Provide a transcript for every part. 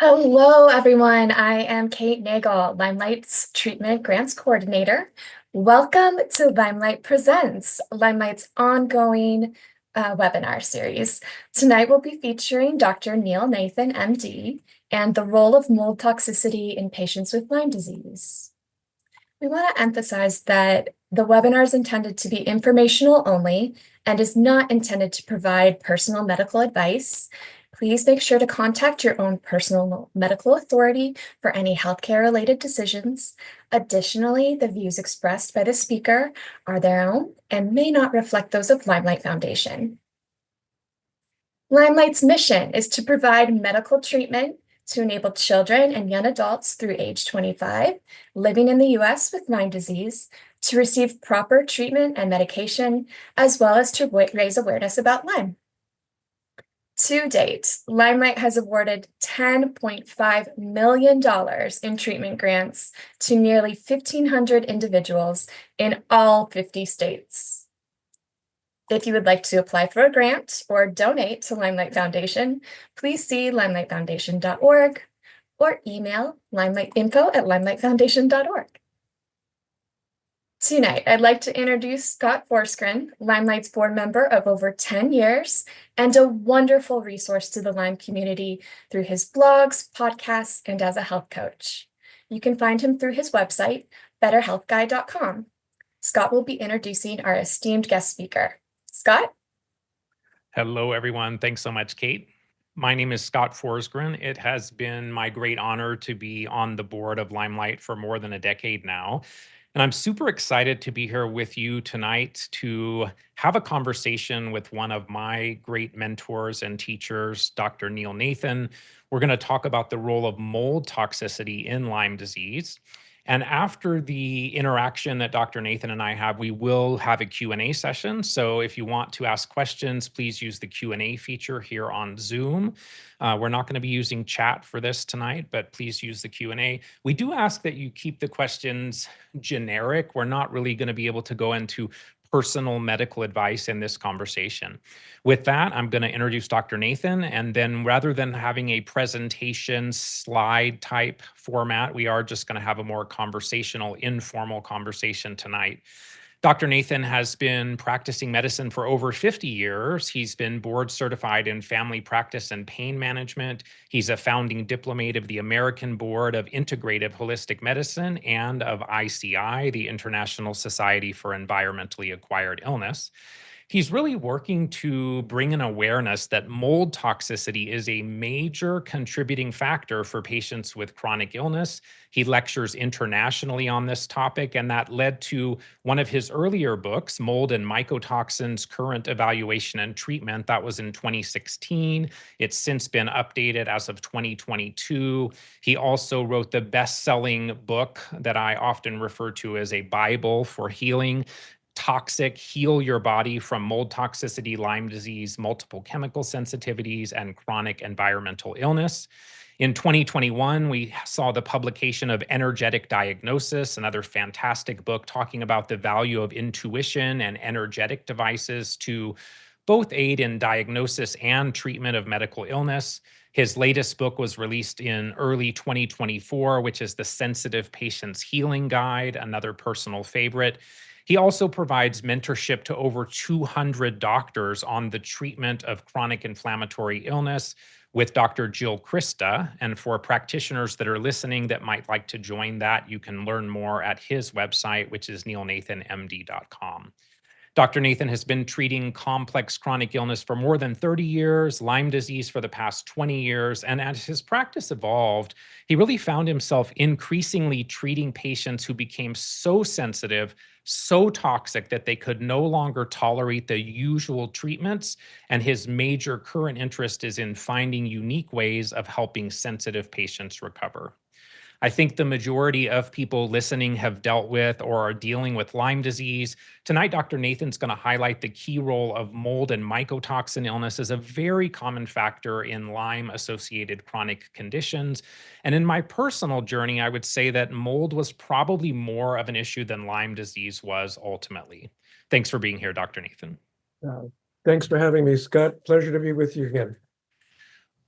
Hello, everyone. I am Kate Nagel, LymeLight's Treatment Grants Coordinator. Welcome to LymeLight Presents, LymeLight's ongoing webinar series. Tonight we'll be featuring Dr. Neil Nathan, MD, and the role of mold toxicity in patients with Lyme disease. We want to emphasize that the webinar is intended to be informational only and is not intended to provide personal medical advice. Please make sure to contact your own personal medical authority for any healthcare-related decisions. Additionally, the views expressed by the speaker are their own and may not reflect those of LymeLight Foundation. LymeLight's mission is to provide medical treatment to enable children and young adults through age 25 living in the U.S. with Lyme disease to receive proper treatment and medication, as well as to raise awareness about Lyme. To date, LymeLight has awarded $10.5 million in treatment grants to nearly 1,500 individuals in all 50 states. If you would like to apply for a grant or donate to LymeLight Foundation, please see limelightfoundation.org or email limelightinfo@limelightfoundation.org. Tonight, I'd like to introduce Scott Forsgren, LymeLight's board member of over 10 years and a wonderful resource to the Lyme community through his blogs, podcasts, and as a health coach. You can find him through his website, betterhealthguide.com. Scott will be introducing our esteemed guest speaker. Scott? Hello, everyone. Thanks so much, Kate. My name is Scott Forsgren. It has been my great honor to be on the board of LymeLight for more than a decade now. And I'm super excited to be here with you tonight to have a conversation with one of my great mentors and teachers, Dr. Neil Nathan. We're going to talk about the role of mold toxicity in Lyme disease. And after the interaction that Dr. Nathan and I have, we will have a Q&A session. So if you want to ask questions, please use the Q&A feature here on Zoom. We're not going to be using chat for this tonight, but please use the Q&A. We do ask that you keep the questions generic. We're not really going to be able to go into personal medical advice in this conversation. With that, I'm going to introduce Dr. Nathan, and then rather than having a presentation slide type format, we are just going to have a more conversational, informal conversation tonight. Dr. Nathan has been practicing medicine for over 50 years. He's been board certified in family practice and pain management. He's a founding diplomate of the American Board of Integrative Holistic Medicine and of ISEAI, the International Society for Environmentally Acquired Illness. He's really working to bring an awareness that mold toxicity is a major contributing factor for patients with chronic illness. He lectures internationally on this topic, and that led to one of his earlier books, Mold and Mycotoxins, Current Evaluation and Treatment. That was in 2016. It's since been updated as of 2022. He also wrote the best-selling book that I often refer to as a Bible for healing, Toxic, Heal Your Body from Mold Toxicity, Lyme Disease, Multiple Chemical Sensitivities, and Chronic Environmental Illness. In 2021, we saw the publication of Energetic Diagnosis, another fantastic book talking about the value of intuition and energetic devices to both aid in diagnosis and treatment of medical illness. His latest book was released in early 2024, which is the Sensitive Patient's Healing Guide, another personal favorite. He also provides mentorship to over 200 doctors on the treatment of chronic inflammatory illness with Dr. Jill Christa. And for practitioners that are listening that might like to join that, you can learn more at his website, which is neilnathanmd.com. Dr. Nathan has been treating complex chronic illness for more than 30 years, Lyme disease for the past 20 years, and as his practice evolved, he really found himself increasingly treating patients who became so sensitive, so toxic that they could no longer tolerate the usual treatments, and his major current interest is in finding unique ways of helping sensitive patients recover. I think the majority of people listening have dealt with or are dealing with Lyme disease. Tonight, Dr. Nathan's going to highlight the key role of mold and mycotoxin illness as a very common factor in Lyme-associated chronic conditions. And in my personal journey, I would say that mold was probably more of an issue than Lyme disease was ultimately. Thanks for being here, Dr. Nathan. Thanks for having me, Scott. Pleasure to be with you again.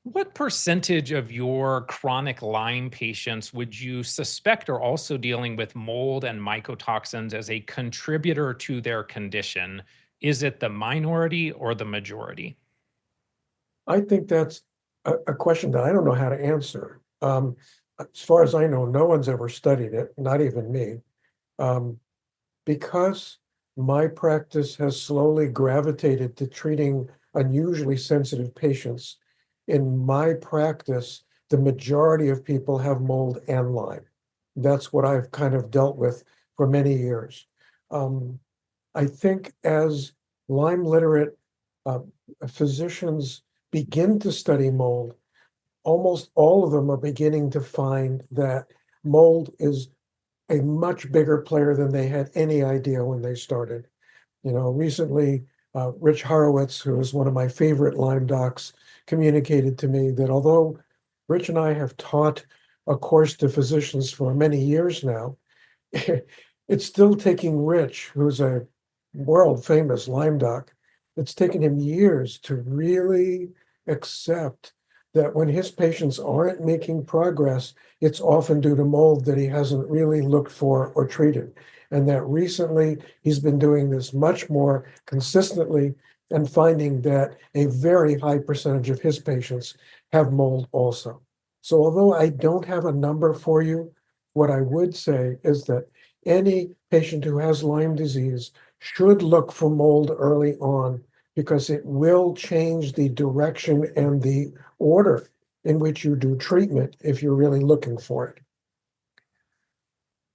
What percentage of your chronic Lyme patients would you suspect are also dealing with mold and mycotoxins as a contributor to their condition? Is it the minority or the majority? I think that's a question that I don't know how to answer. As far as I know, no one's ever studied it, not even me. Um, because my practice has slowly gravitated to treating unusually sensitive patients, in my practice, the majority of people have mold and Lyme. That's what I've kind of dealt with for many years. Um, I think as Lyme literate uh, physicians begin to study mold, almost all of them are beginning to find that mold is a much bigger player than they had any idea when they started. Recently, Rich Horowitz, who is one of my favorite Lyme docs, communicated to me that although Rich and I have taught a course to physicians for many years now, it's still taking Rich, who's a world famous Lyme doc, it's taken him years to really accept that when his patients aren't making progress, it's often due to mold that he hasn't really looked for or treated. And that recently he's been doing this much more consistently and finding that a very high percentage of his patients have mold also. So although I don't have a number for you, what I would say is that any patient who has Lyme disease should look for mold early on because it will change the direction and the order in which you do treatment if you're really looking for it.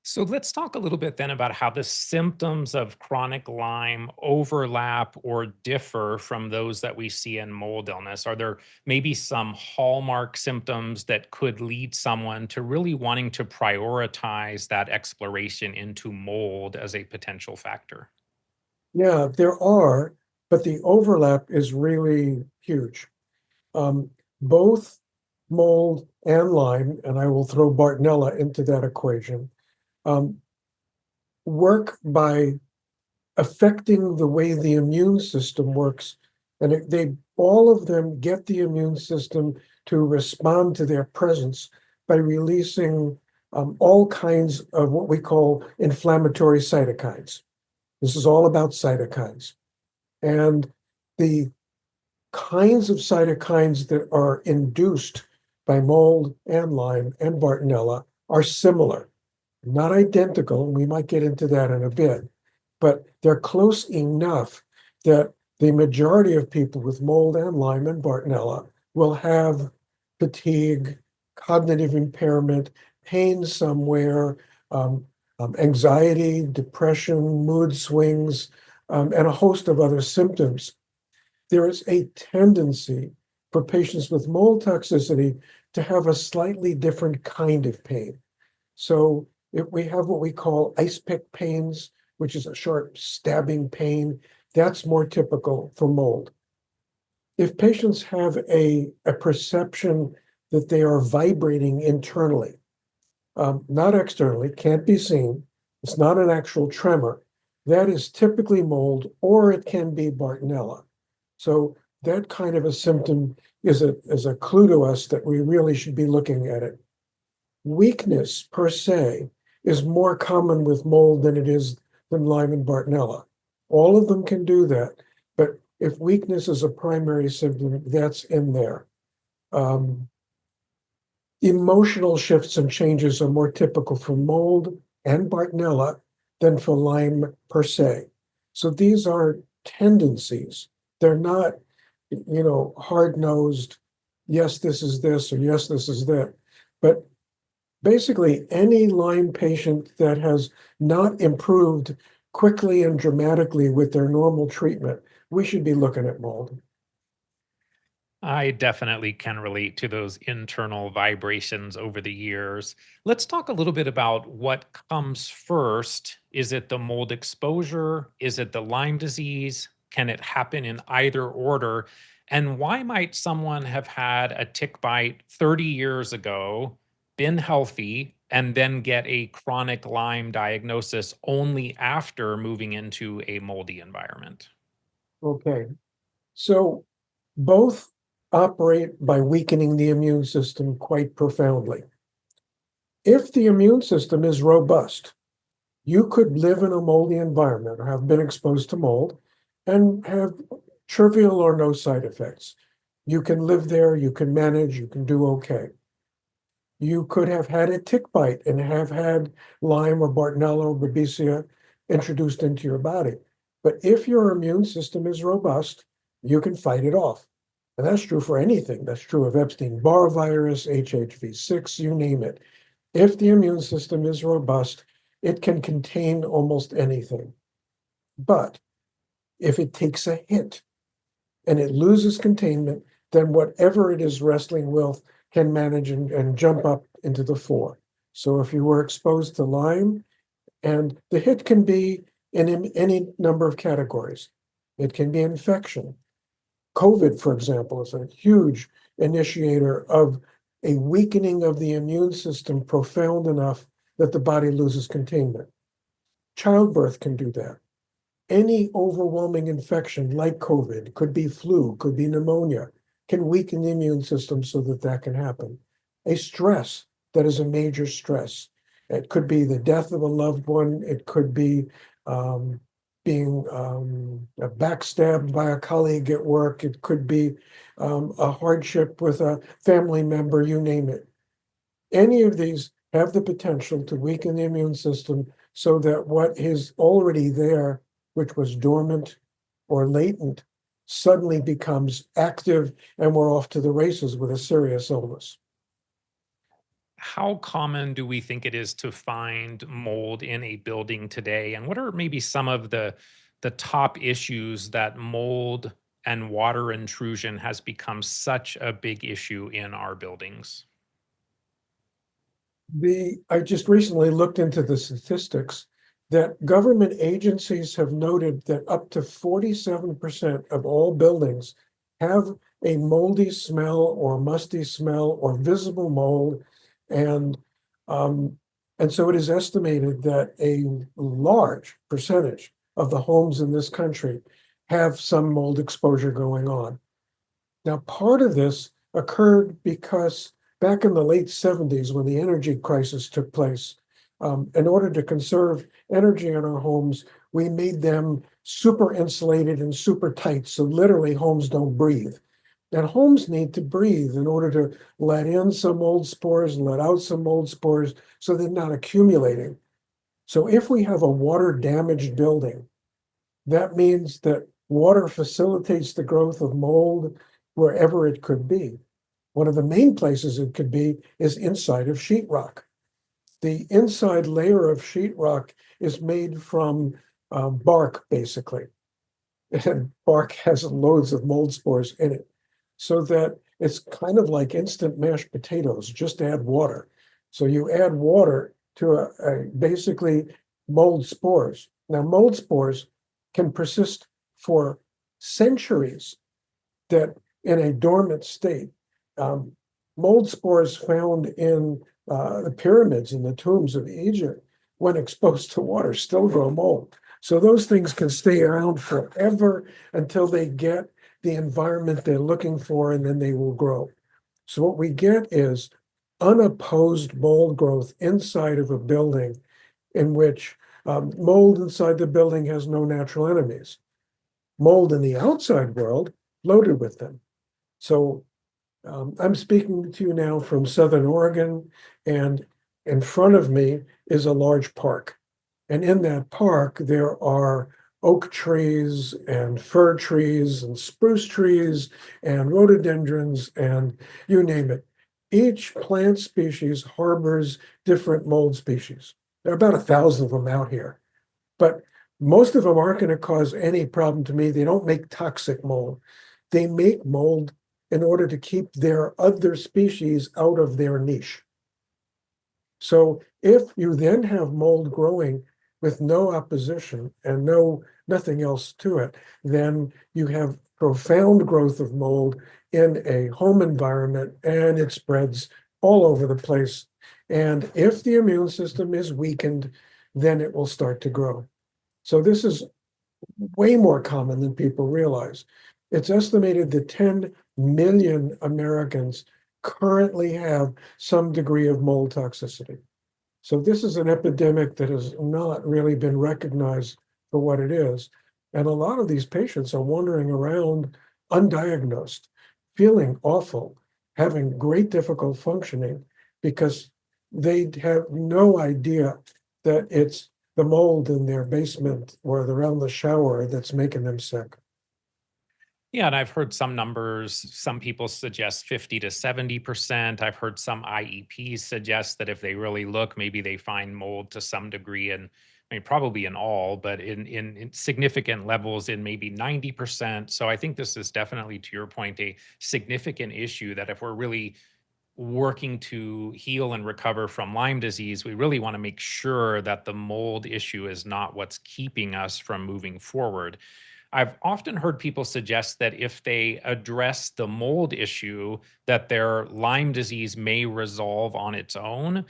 So let's talk a little bit then about how the symptoms of chronic Lyme overlap or differ from those that we see in mold illness. Are there maybe some hallmark symptoms that could lead someone to really wanting to prioritize that exploration into mold as a potential factor? Yeah, there are, but the overlap is really huge. Um, Both mold and Lyme, and I will throw Bartonella into that equation, um, work by affecting the way the immune system works. And they all of them get the immune system to respond to their presence by releasing all kinds of what we call inflammatory cytokines. This is all about cytokines. And the kinds of cytokines that are induced by mold and Lyme and Bartonella are similar, not identical. And we might get into that in a bit, but they're close enough that the majority of people with mold and Lyme and Bartonella will have fatigue, cognitive impairment, pain somewhere, um, anxiety, depression, mood swings, and a host of other symptoms. There is a tendency for patients with mold toxicity to have a slightly different kind of pain. So if we have what we call ice pick pains, which is a sharp stabbing pain, that's more typical for mold. If patients have a perception that they are vibrating internally, not externally, can't be seen, it's not an actual tremor, that is typically mold, or it can be Bartonella. So that kind of a symptom is a clue to us that we really should be looking at it. Weakness per se is more common with mold than it is than Lyme and Bartonella. All of them can do that, but if weakness is a primary symptom, that's in there. Um, Emotional shifts and changes are more typical for mold and Bartonella than for Lyme per se. So these are tendencies. They're not, hard-nosed, yes, this is this, or yes, this is that. But basically, any Lyme patient that has not improved quickly and dramatically with their normal treatment, we should be looking at mold. I definitely can relate to those internal vibrations over the years. Let's talk a little bit about what comes first. Is it the mold exposure? Is it the Lyme disease? Can it happen in either order? And why might someone have had a tick bite 30 years ago, been healthy, and then get a chronic Lyme diagnosis only after moving into a moldy environment? Okay, so both operate by weakening the immune system quite profoundly. If the immune system is robust, you could live in a moldy environment or have been exposed to mold and have trivial or no side effects. You can live there, you can manage, you can do okay. You could have had a tick bite and have had Lyme or Bartonella or Babesia introduced into your body. But if your immune system is robust, you can fight it off. And that's true for anything. That's true of Epstein-Barr virus, HHV6, you name it. If the immune system is robust, it can contain almost anything. But if it takes a hit and it loses containment, then whatever it is wrestling with can manage and jump up into the fore. So if you were exposed to Lyme, and the hit can be in any number of categories. It can be infection. COVID, for example, is a huge initiator of a weakening of the immune system profound enough that the body loses containment. Childbirth can do that. Any overwhelming infection like COVID, could be flu, could be pneumonia, can weaken the immune system so that that can happen. A stress that is a major stress. It could be the death of a loved one. It could be being backstabbed by a colleague at work. It could be a hardship with a family member, you name it. Any of these have the potential to weaken the immune system so that what is already there, which was dormant or latent, suddenly becomes active and we're off to the races with a serious illness. How common do we think it is to find mold in a building today? And what are maybe some of the top issues that mold and water intrusion has become such a big issue in our buildings? I just recently looked into the statistics that government agencies have noted that up to 47% of all buildings have a moldy smell or musty smell or visible mold. And so it is estimated that a large percentage of the homes in this country have some mold exposure going on. Now, part of this occurred because back in the late 70s, when the energy crisis took place, in order to conserve energy in our homes, we made them super insulated and super tight. So literally homes don't breathe. And homes need to breathe in order to let in some mold spores and let out some mold spores so they're not accumulating. So if we have a water damaged building, that means that water facilitates the growth of mold wherever it could be. One of the main places it could be is inside of sheetrock. The inside layer of sheetrock is made from bark, basically. And bark has loads of mold spores in it. So that it's kind of like instant mashed potatoes, just add water. So you add water to basically mold spores. Now, mold spores can persist for centuries that in a dormant state. Mold spores found in the pyramids and the tombs of Egypt, when exposed to water, still grow mold. So those things can stay around forever until they get the environment they're looking for, and then they will grow. So what we get is unopposed mold growth inside of a building in which mold inside the building has no natural enemies. Mold in the outside world loaded with them. So I'm speaking to you now from Southern Oregon, and in front of me is a large park. And in that park, there are oak trees and fir trees and spruce trees and rhododendrons and you name it. Each plant species harbors different mold species. There are about 1,000 of them out here, but most of them aren't going to cause any problem to me. They don't make toxic mold. They make mold in order to keep their other species out of their niche. So if you then have mold growing with no opposition and nothing else to it, then you have profound growth of mold in a home environment, and it spreads all over the place. And if the immune system is weakened, then it will start to grow. So this is way more common than people realize. It's estimated that 10 million Americans currently have some degree of mold toxicity. So this is an epidemic that has not really been recognized for what it is. And a lot of these patients are wandering around undiagnosed, feeling awful, having great difficult functioning because they have no idea that it's the mold in their basement or around the shower that's making them sick. Yeah, and I've heard some numbers. Some people suggest 50 to 70%. I've heard some IEPs suggest that if they really look, maybe they find mold to some degree, and I mean, probably in all, but in significant levels in maybe 90%. So I think this is definitely, to your point, a significant issue that if we're really working to heal and recover from Lyme disease, we really want to make sure that the mold issue is not what's keeping us from moving forward. I've often heard people suggest that if they address the mold issue, that their Lyme disease may resolve on its own.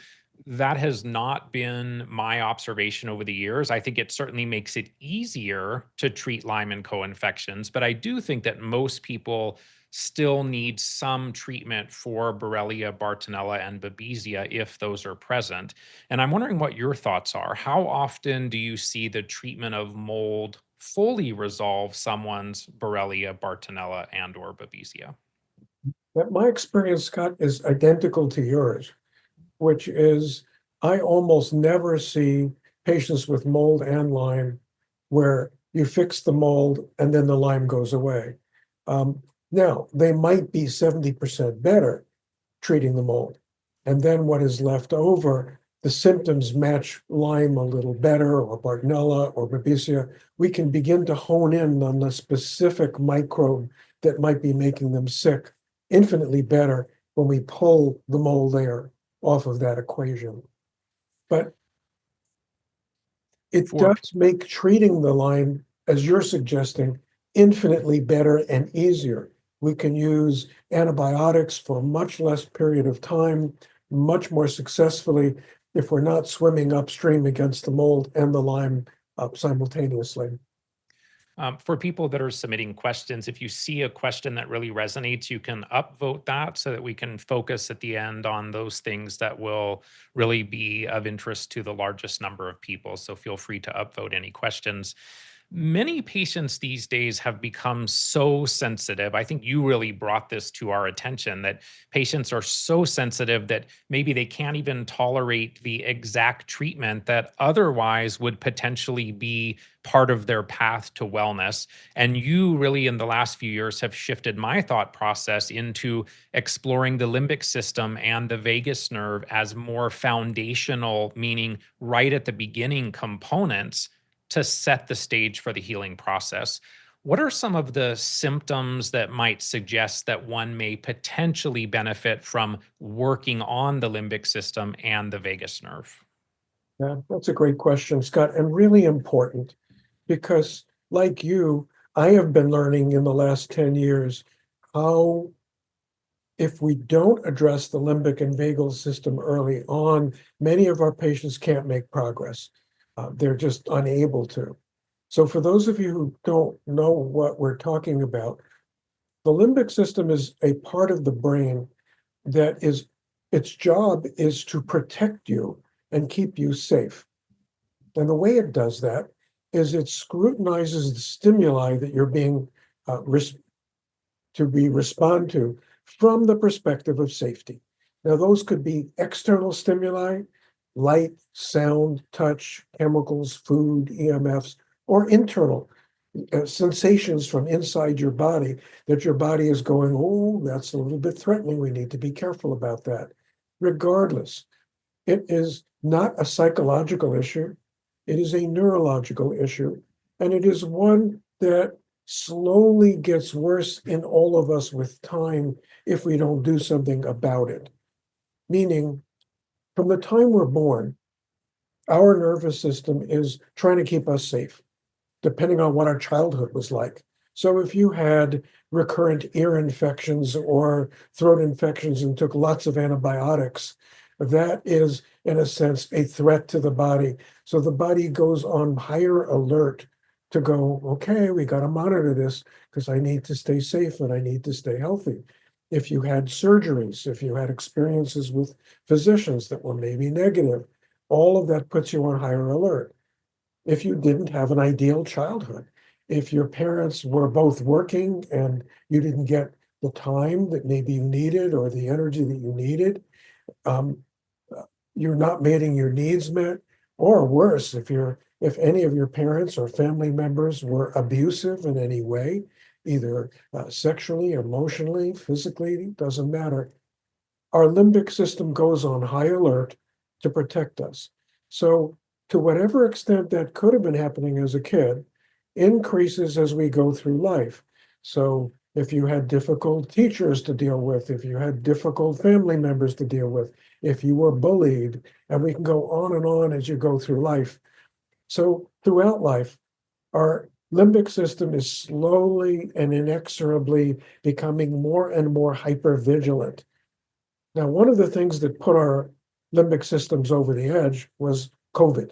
That has not been my observation over the years. I think it certainly makes it easier to treat Lyme and co-infections, but I do think that most people still need some treatment for Borrelia, Bartonella, and Babesia if those are present. And I'm wondering what your thoughts are. How often do you see the treatment of mold fully resolve someone's Borrelia, Bartonella, and or Babesia? But my experience, Scott, is identical to yours, which is I almost never see patients with mold and Lyme where you fix the mold and then the Lyme goes away. Now, they might be 70% better treating the mold. And then what is left over, the symptoms match Lyme a little better, or Bartonella or Babesia. We can begin to hone in on the specific microbe that might be making them sick infinitely better when we pull the mold layer off of that equation. But it For does make treating the Lyme, as you're suggesting, infinitely better and easier. We can use antibiotics for a much less period of time, much more successfully if we're not swimming upstream against the mold and the Lyme simultaneously. For people that are submitting questions, if you see a question that really resonates, you can upvote that so that we can focus at the end on those things that will really be of interest to the largest number of people. So feel free to upvote any questions. Many patients these days have become so sensitive. I think you really brought this to our attention that patients are so sensitive that maybe they can't even tolerate the exact treatment that otherwise would potentially be part of their path to wellness. And you really, in the last few years, have shifted my thought process into exploring the limbic system and the vagus nerve as more foundational, meaning right at the beginning components to set the stage for the healing process. What are some of the symptoms that might suggest that one may potentially benefit from working on the limbic system and the vagus nerve? Yeah, that's a great question, Scott, and really important because, like you, I have been learning in the last 10 years how, if we don't address the limbic and vagal system early on, many of our patients can't make progress. They're just unable to. So, for those of you who don't know what we're talking about, the limbic system is a part of the brain that is, its job is to protect you and keep you safe. And the way it does that is it scrutinizes the stimuli that you're being respond to from the perspective of safety. Now, those could be external stimuli, light, sound, touch, chemicals, food, EMFs, or internal sensations from inside your body that your body is going, oh, that's a little bit threatening. We need to be careful about that. Regardless, it is not a psychological issue. It is a neurological issue. And it is one that slowly gets worse in all of us with time if we don't do something about it. Meaning, from the time we're born, our nervous system is trying to keep us safe, depending on what our childhood was like. So if you had recurrent ear infections or throat infections and took lots of antibiotics, that is, in a sense, a threat to the body. So the body goes on higher alert to go, okay, we got to monitor this because I need to stay safe and I need to stay healthy. If you had surgeries, if you had experiences with physicians that were maybe negative, all of that puts you on higher alert. If you didn't have an ideal childhood, if your parents were both working and you didn't get the time that maybe you needed or the energy that you needed, um, you're not meeting your needs met, or worse, if any of your parents or family members were abusive in any way, either sexually, emotionally, physically, doesn't matter. Our limbic system goes on high alert to protect us. So to whatever extent that could have been happening as a kid, increases as we go through life. So if you had difficult teachers to deal with, if you had difficult family members to deal with, if you were bullied, and we can go on and on as you go through life. So throughout life, our limbic system is slowly and inexorably becoming more and more hypervigilant. Now, one of the things that put our limbic systems over the edge was COVID.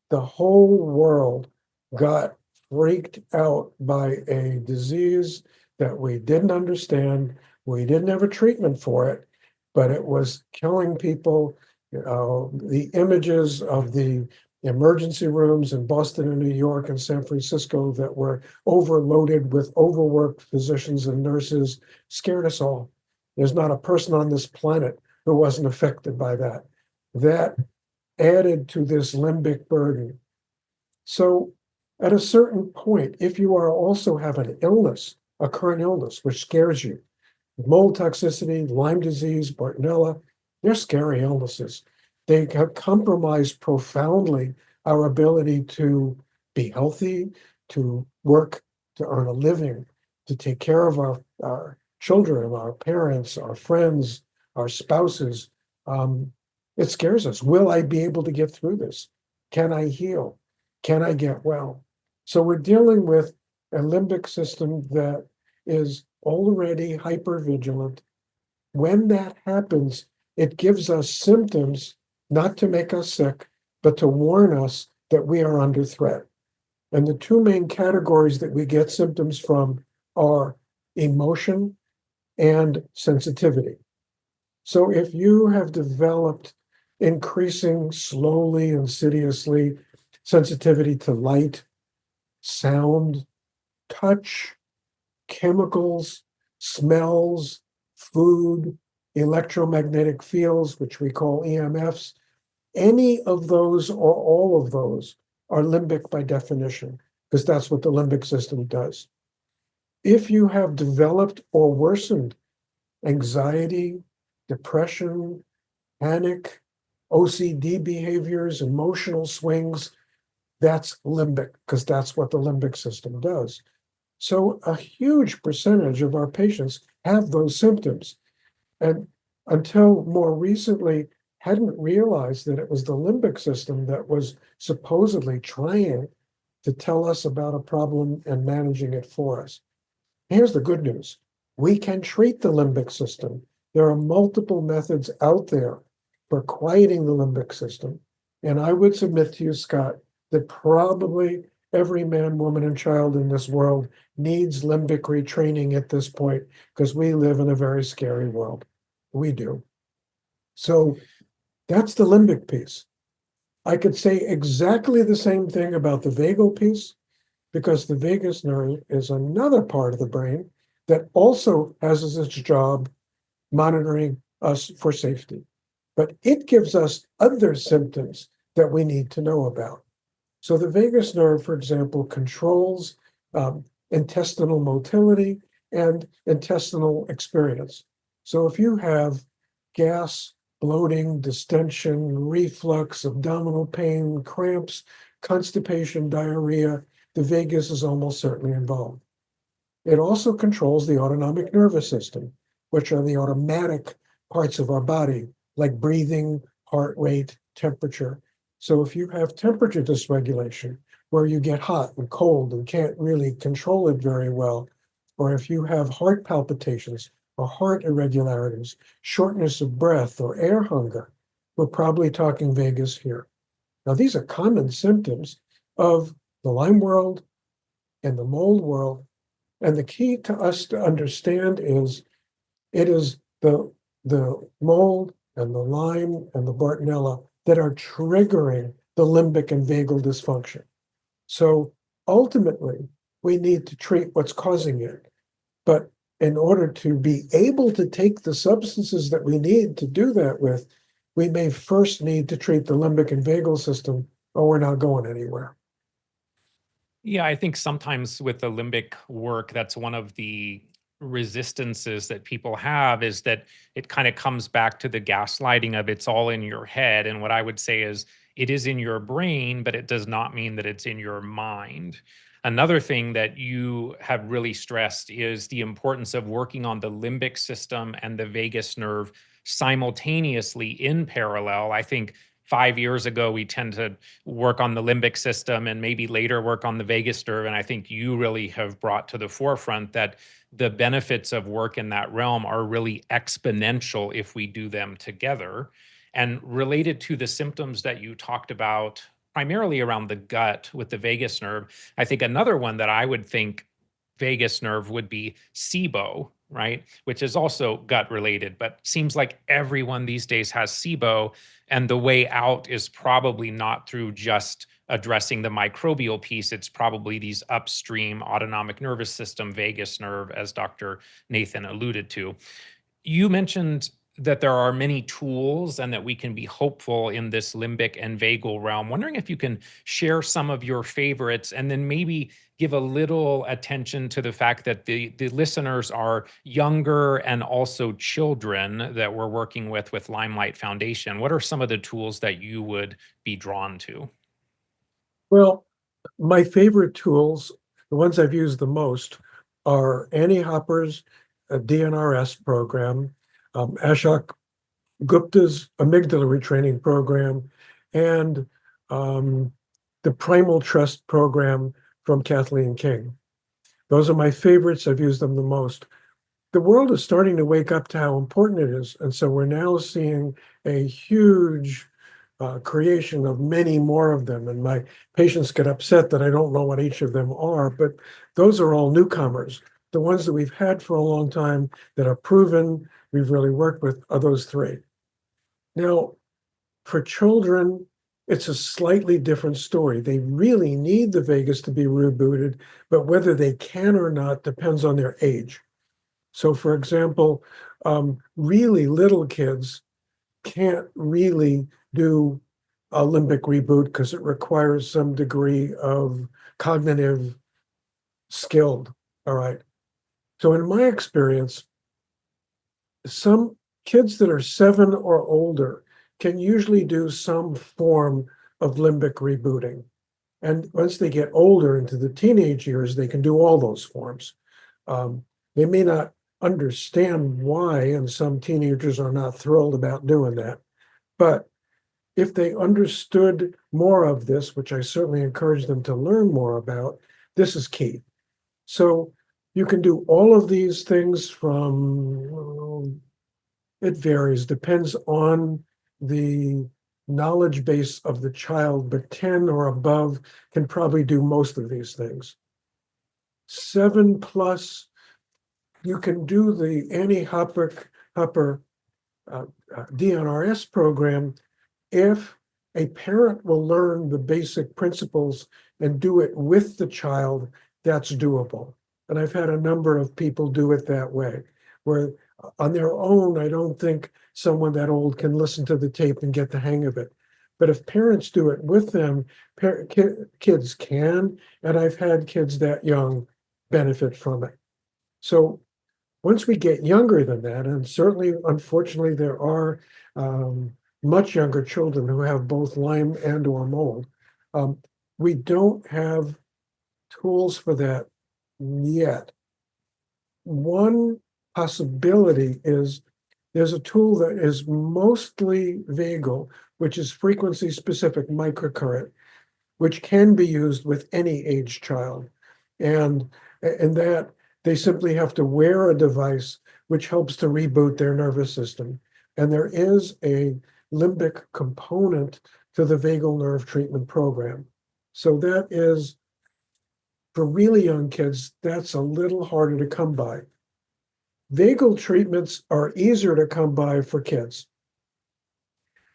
The whole world got freaked out by a disease that we didn't understand. We didn't have a treatment for it, but it was killing people. The images of the emergency rooms in Boston and New York and San Francisco that were overloaded with overworked physicians and nurses scared us all. There's not a person on this planet who wasn't affected by that. That added to this limbic burden. So at a certain point, if you are also have an illness, a current illness, which scares you, mold toxicity, Lyme disease, Bartonella, they're scary illnesses. They have compromised profoundly our ability to be healthy, to work, to earn a living, to take care of our children, our parents, our friends, our spouses. It scares us. Will I be able to get through this? Can I heal? Can I get well? So we're dealing with a limbic system that is already hypervigilant. When that happens, it gives us symptoms, not to make us sick, but to warn us that we are under threat. And the two main categories that we get symptoms from are emotion and sensitivity. So if you have developed increasing slowly, insidiously sensitivity to light, sound, touch, chemicals, smells, food, electromagnetic fields, which we call EMFs, any of those or all of those are limbic by definition, because that's what the limbic system does. If you have developed or worsened anxiety, depression, panic, OCD behaviors, emotional swings, that's limbic, because that's what the limbic system does. So a huge percentage of our patients have those symptoms. And until more recently, hadn't realized that it was the limbic system that was supposedly trying to tell us about a problem and managing it for us. Here's the good news. We can treat the limbic system. There are multiple methods out there for quieting the limbic system. And I would submit to you, Scott, that probably every man, woman, and child in this world needs limbic retraining at this point, because we live in a very scary world. We do. So that's the limbic piece. I could say exactly the same thing about the vagal piece, because the vagus nerve is another part of the brain that also has as its job monitoring us for safety. But it gives us other symptoms that we need to know about. So the vagus nerve, for example, controls intestinal motility and intestinal experience. So if you have gas, bloating, distension, reflux, abdominal pain, cramps, constipation, diarrhea, the vagus is almost certainly involved. It also controls the autonomic nervous system, which are the automatic parts of our body, like breathing, heart rate, temperature. So if you have temperature dysregulation, where you get hot and cold and can't really control it very well, or if you have heart palpitations or heart irregularities, shortness of breath or air hunger, we're probably talking vagus here. Now, these are common symptoms of the Lyme world in the mold world. And the key to us to understand is it is the mold and the Lyme and the Bartonella that are triggering the limbic and vagal dysfunction. So ultimately, we need to treat what's causing it. But in order to be able to take the substances that we need to do that with, we may first need to treat the limbic and vagal system, or we're not going anywhere. Yeah, I think sometimes with the limbic work, that's one of the resistances that people have, is that it kind of comes back to the gaslighting of it's all in your head. And what I would say is it is in your brain, but it does not mean that it's in your mind. Another thing that you have really stressed is the importance of working on the limbic system and the vagus nerve simultaneously in parallel. I think 5 years ago, we tend to work on the limbic system and maybe later work on the vagus nerve. And I think you really have brought to the forefront that the benefits of work in that realm are really exponential if we do them together. And related to the symptoms that you talked about, primarily around the gut with the vagus nerve, I think another one that I would think vagus nerve would be SIBO, right? Which is also gut related, but seems like everyone these days has SIBO. And the way out is probably not through just addressing the microbial piece. It's probably these upstream autonomic nervous system, vagus nerve, as Dr. Nathan alluded to. You mentioned that there are many tools and that we can be hopeful in this limbic and vagal realm. Wondering if you can share some of your favorites and then maybe give a little attention to the fact that the listeners are younger and also children that we're working with LymeLight Foundation. What are some of the tools that you would be drawn to? Well, my favorite tools, the ones I've used the most, are Annie Hopper's DNRS program, Ashok Gupta's amygdala retraining program, and the Primal Trust program from Kathleen King. Those are my favorites. I've used them the most. The world is starting to wake up to how important it is. And so we're now seeing a huge creation of many more of them. And my patients get upset that I don't know what each of them are, but those are all newcomers. The ones that we've had for a long time that are proven, we've really worked with, are those three. Now, for children, it's a slightly different story. They really need the vagus to be rebooted, but whether they can or not depends on their age. So, for example, really little kids can't really do a limbic reboot because it requires some degree of cognitive skilled. All right. So, in my experience, some kids that are 7 or older can usually do some form of limbic rebooting. And once they get older into the teenage years, they can do all those forms. They may not understand why, and some teenagers are not thrilled about doing that. But if they understood more of this, which I certainly encourage them to learn more about, this is key. So you can do all of these things from, it varies, depends on the knowledge base of the child, but 10 or above can probably do most of these things. 7 plus, you can do the Annie Hopper DNRS program if a parent will learn the basic principles and do it with the child. That's doable. And I've had a number of people do it that way, where on their own, I don't think someone that old can listen to the tape and get the hang of it. But if parents do it with them, kids can, and I've had kids that young benefit from it. So once we get younger than that, and certainly, unfortunately, there are much younger children who have both Lyme and or mold, we don't have tools for that yet. One possibility is there's a tool that is mostly vagal, which is frequency specific microcurrent, which can be used with any age child. And that they simply have to wear a device which helps to reboot their nervous system. And there is a limbic component to the vagal nerve treatment program. So that is For really young kids, that's a little harder to come by. Vagal treatments are easier to come by for kids.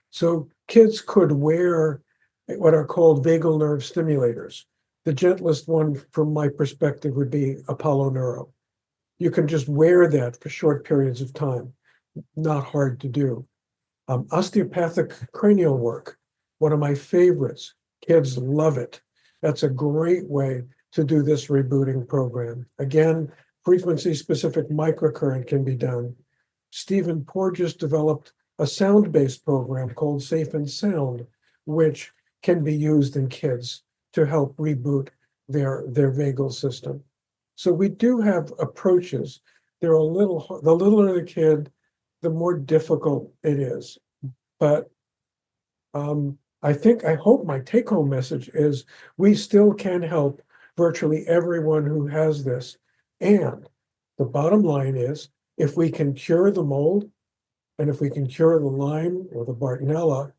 So kids could wear what are called vagal nerve stimulators. The gentlest one from my perspective would be Apollo Neuro. You can just wear that for short periods of time. Not hard to do. Osteopathic cranial work, one of my favorites. Kids love it. That's a great way to do this rebooting program. Again, frequency-specific microcurrent can be done. Stephen Porges developed a sound-based program called Safe and Sound, which can be used in kids to help reboot their vagal system. So we do have approaches. They're the littler the kid, the more difficult it is. But I hope my take-home message is we still can help virtually everyone who has this. And the bottom line is, if we can cure the mold, and if we can cure the Lyme or the Bartonella,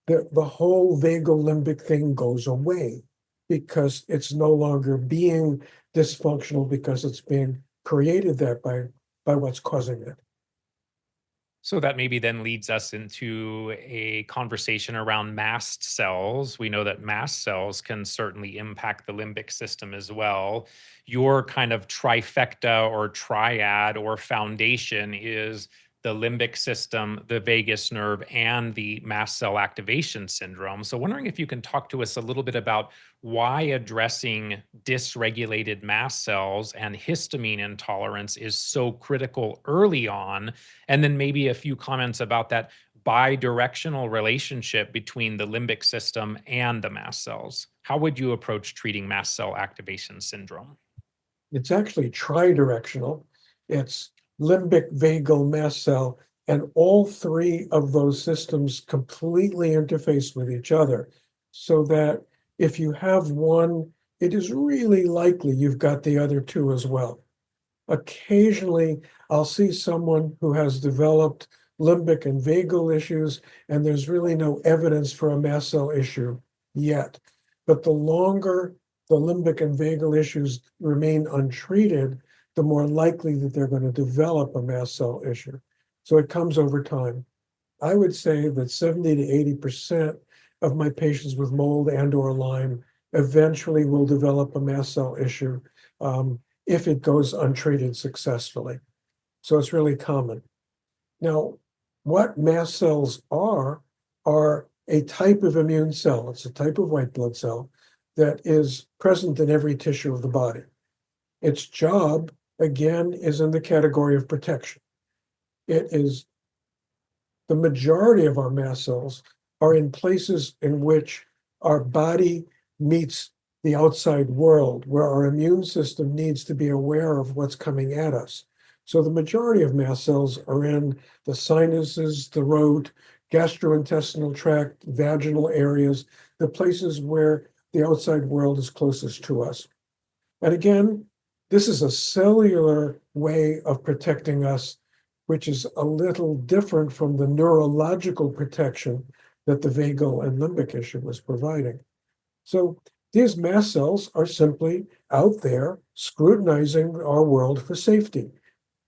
the whole vagal limbic thing goes away because it's no longer being dysfunctional because it's being created that by what's causing it. So that maybe then leads us into a conversation around mast cells. We know that mast cells can certainly impact the limbic system as well. Your kind of trifecta or triad or foundation is the limbic system, the vagus nerve, and the mast cell activation syndrome. So wondering if you can talk to us a little bit about why addressing dysregulated mast cells and histamine intolerance is so critical early on, and then maybe a few comments about that bidirectional relationship between the limbic system and the mast cells. How would you approach treating mast cell activation syndrome? It's actually tridirectional. It's limbic, vagal, mast cell, and all three of those systems completely interface with each other, so that if you have one, it is really likely you've got the other two as well. Occasionally, I'll see someone who has developed limbic and vagal issues, and there's really no evidence for a mast cell issue yet. But the longer the limbic and vagal issues remain untreated, the more likely that they're going to develop a mast cell issue. So it comes over time. I would say that 70 to 80% of my patients with mold and or Lyme eventually will develop a mast cell issue if it goes untreated successfully. So it's really common. Now, what mast cells are a type of immune cell. It's a type of white blood cell that is present in every tissue of the body. Its job, again, is in the category of protection. It is the majority of our mast cells are in places in which our body meets the outside world, where our immune system needs to be aware of what's coming at us. So the majority of mast cells are in the sinuses, throat, gastrointestinal tract, vaginal areas, the places where the outside world is closest to us. And again, this is a cellular way of protecting us, which is a little different from the neurological protection that the vagal and limbic issue was providing. So these mast cells are simply out there scrutinizing our world for safety.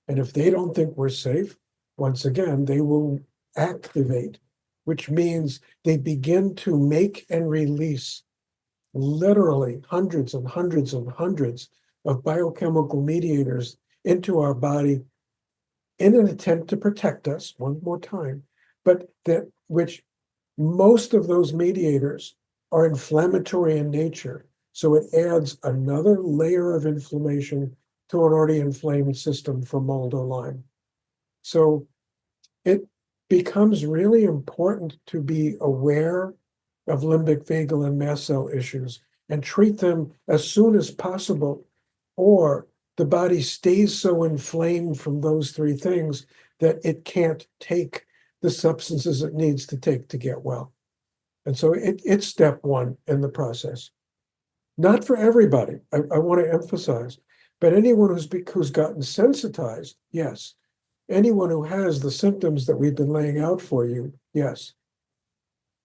And if they don't think we're safe, once again, they will activate, which means they begin to make and release literally hundreds and hundreds and hundreds of biochemical mediators into our body in an attempt to protect us, one more time, but that which most of those mediators are inflammatory in nature. So it adds another layer of inflammation to an already inflamed system for mold or Lyme. So it becomes really important to be aware of limbic, vagal, and mast cell issues and treat them as soon as possible, or the body stays so inflamed from those three things that it can't take the substances it needs to take to get well. And so it's step one in the process. Not for everybody, I want to emphasize, but anyone who's gotten sensitized, yes. Anyone who has the symptoms that we've been laying out for you, yes.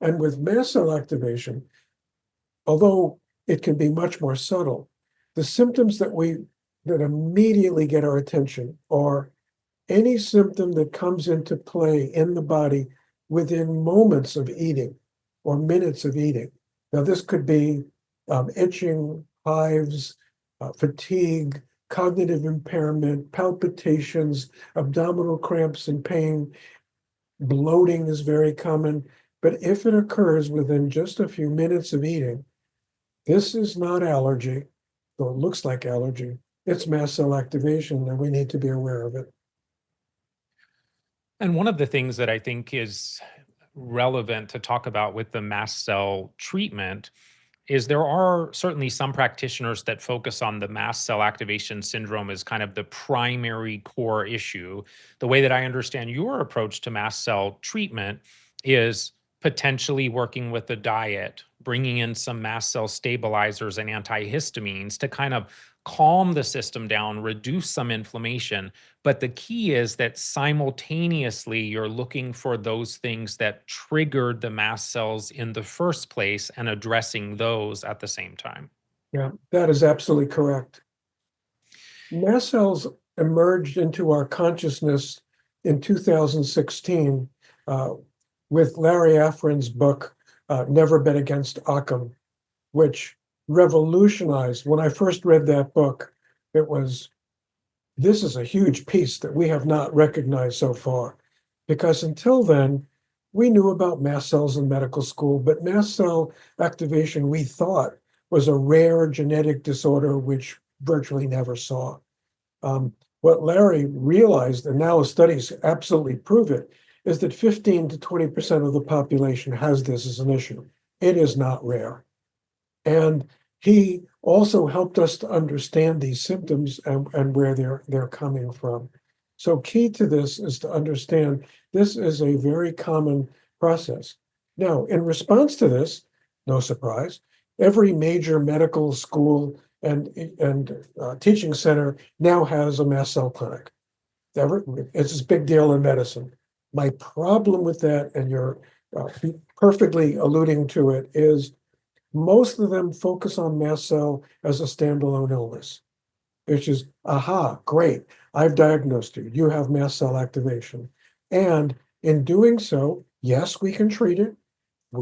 And with mast cell activation, although it can be much more subtle, the symptoms that immediately get our attention are any symptom that comes into play in the body within moments of eating or minutes of eating. Now, this could be itching, hives, fatigue, cognitive impairment, palpitations, abdominal cramps and pain. Bloating is very common, but if it occurs within just a few minutes of eating, this is not allergy, though it looks like allergy. It's mast cell activation, and we need to be aware of it. And one of the things that I think is relevant to talk about with the mast cell treatment is there are certainly some practitioners that focus on the mast cell activation syndrome as kind of the primary core issue. The way that I understand your approach to mast cell treatment is potentially working with the diet, bringing in some mast cell stabilizers and antihistamines to kind of calm the system down, reduce some inflammation. But the key is that simultaneously, you're looking for those things that triggered the mast cells in the first place and addressing those at the same time. Yeah, that is absolutely correct. Mast cells emerged into our consciousness in 2016 with Larry Afrin's book, Never Bet Against Occam, which revolutionized. When I first read that book, it was, this is a huge piece that we have not recognized so far. Because until then, we knew about mast cells in medical school, but mast cell activation, we thought, was a rare genetic disorder which virtually never saw. What Larry realized, and now studies absolutely prove it, is that 15 to 20% of the population has this as an issue. It is not rare. And he also helped us to understand these symptoms and where they're coming from. So key to this is to understand this is a very common process. Now, in response to this, no surprise, every major medical school and teaching center now has a mast cell clinic. It's a big deal in medicine. My problem with that, and you're perfectly alluding to it, is most of them focus on mast cell as a standalone illness, which is, aha, great, I've diagnosed you. You have mast cell activation. And in doing so, yes, we can treat it.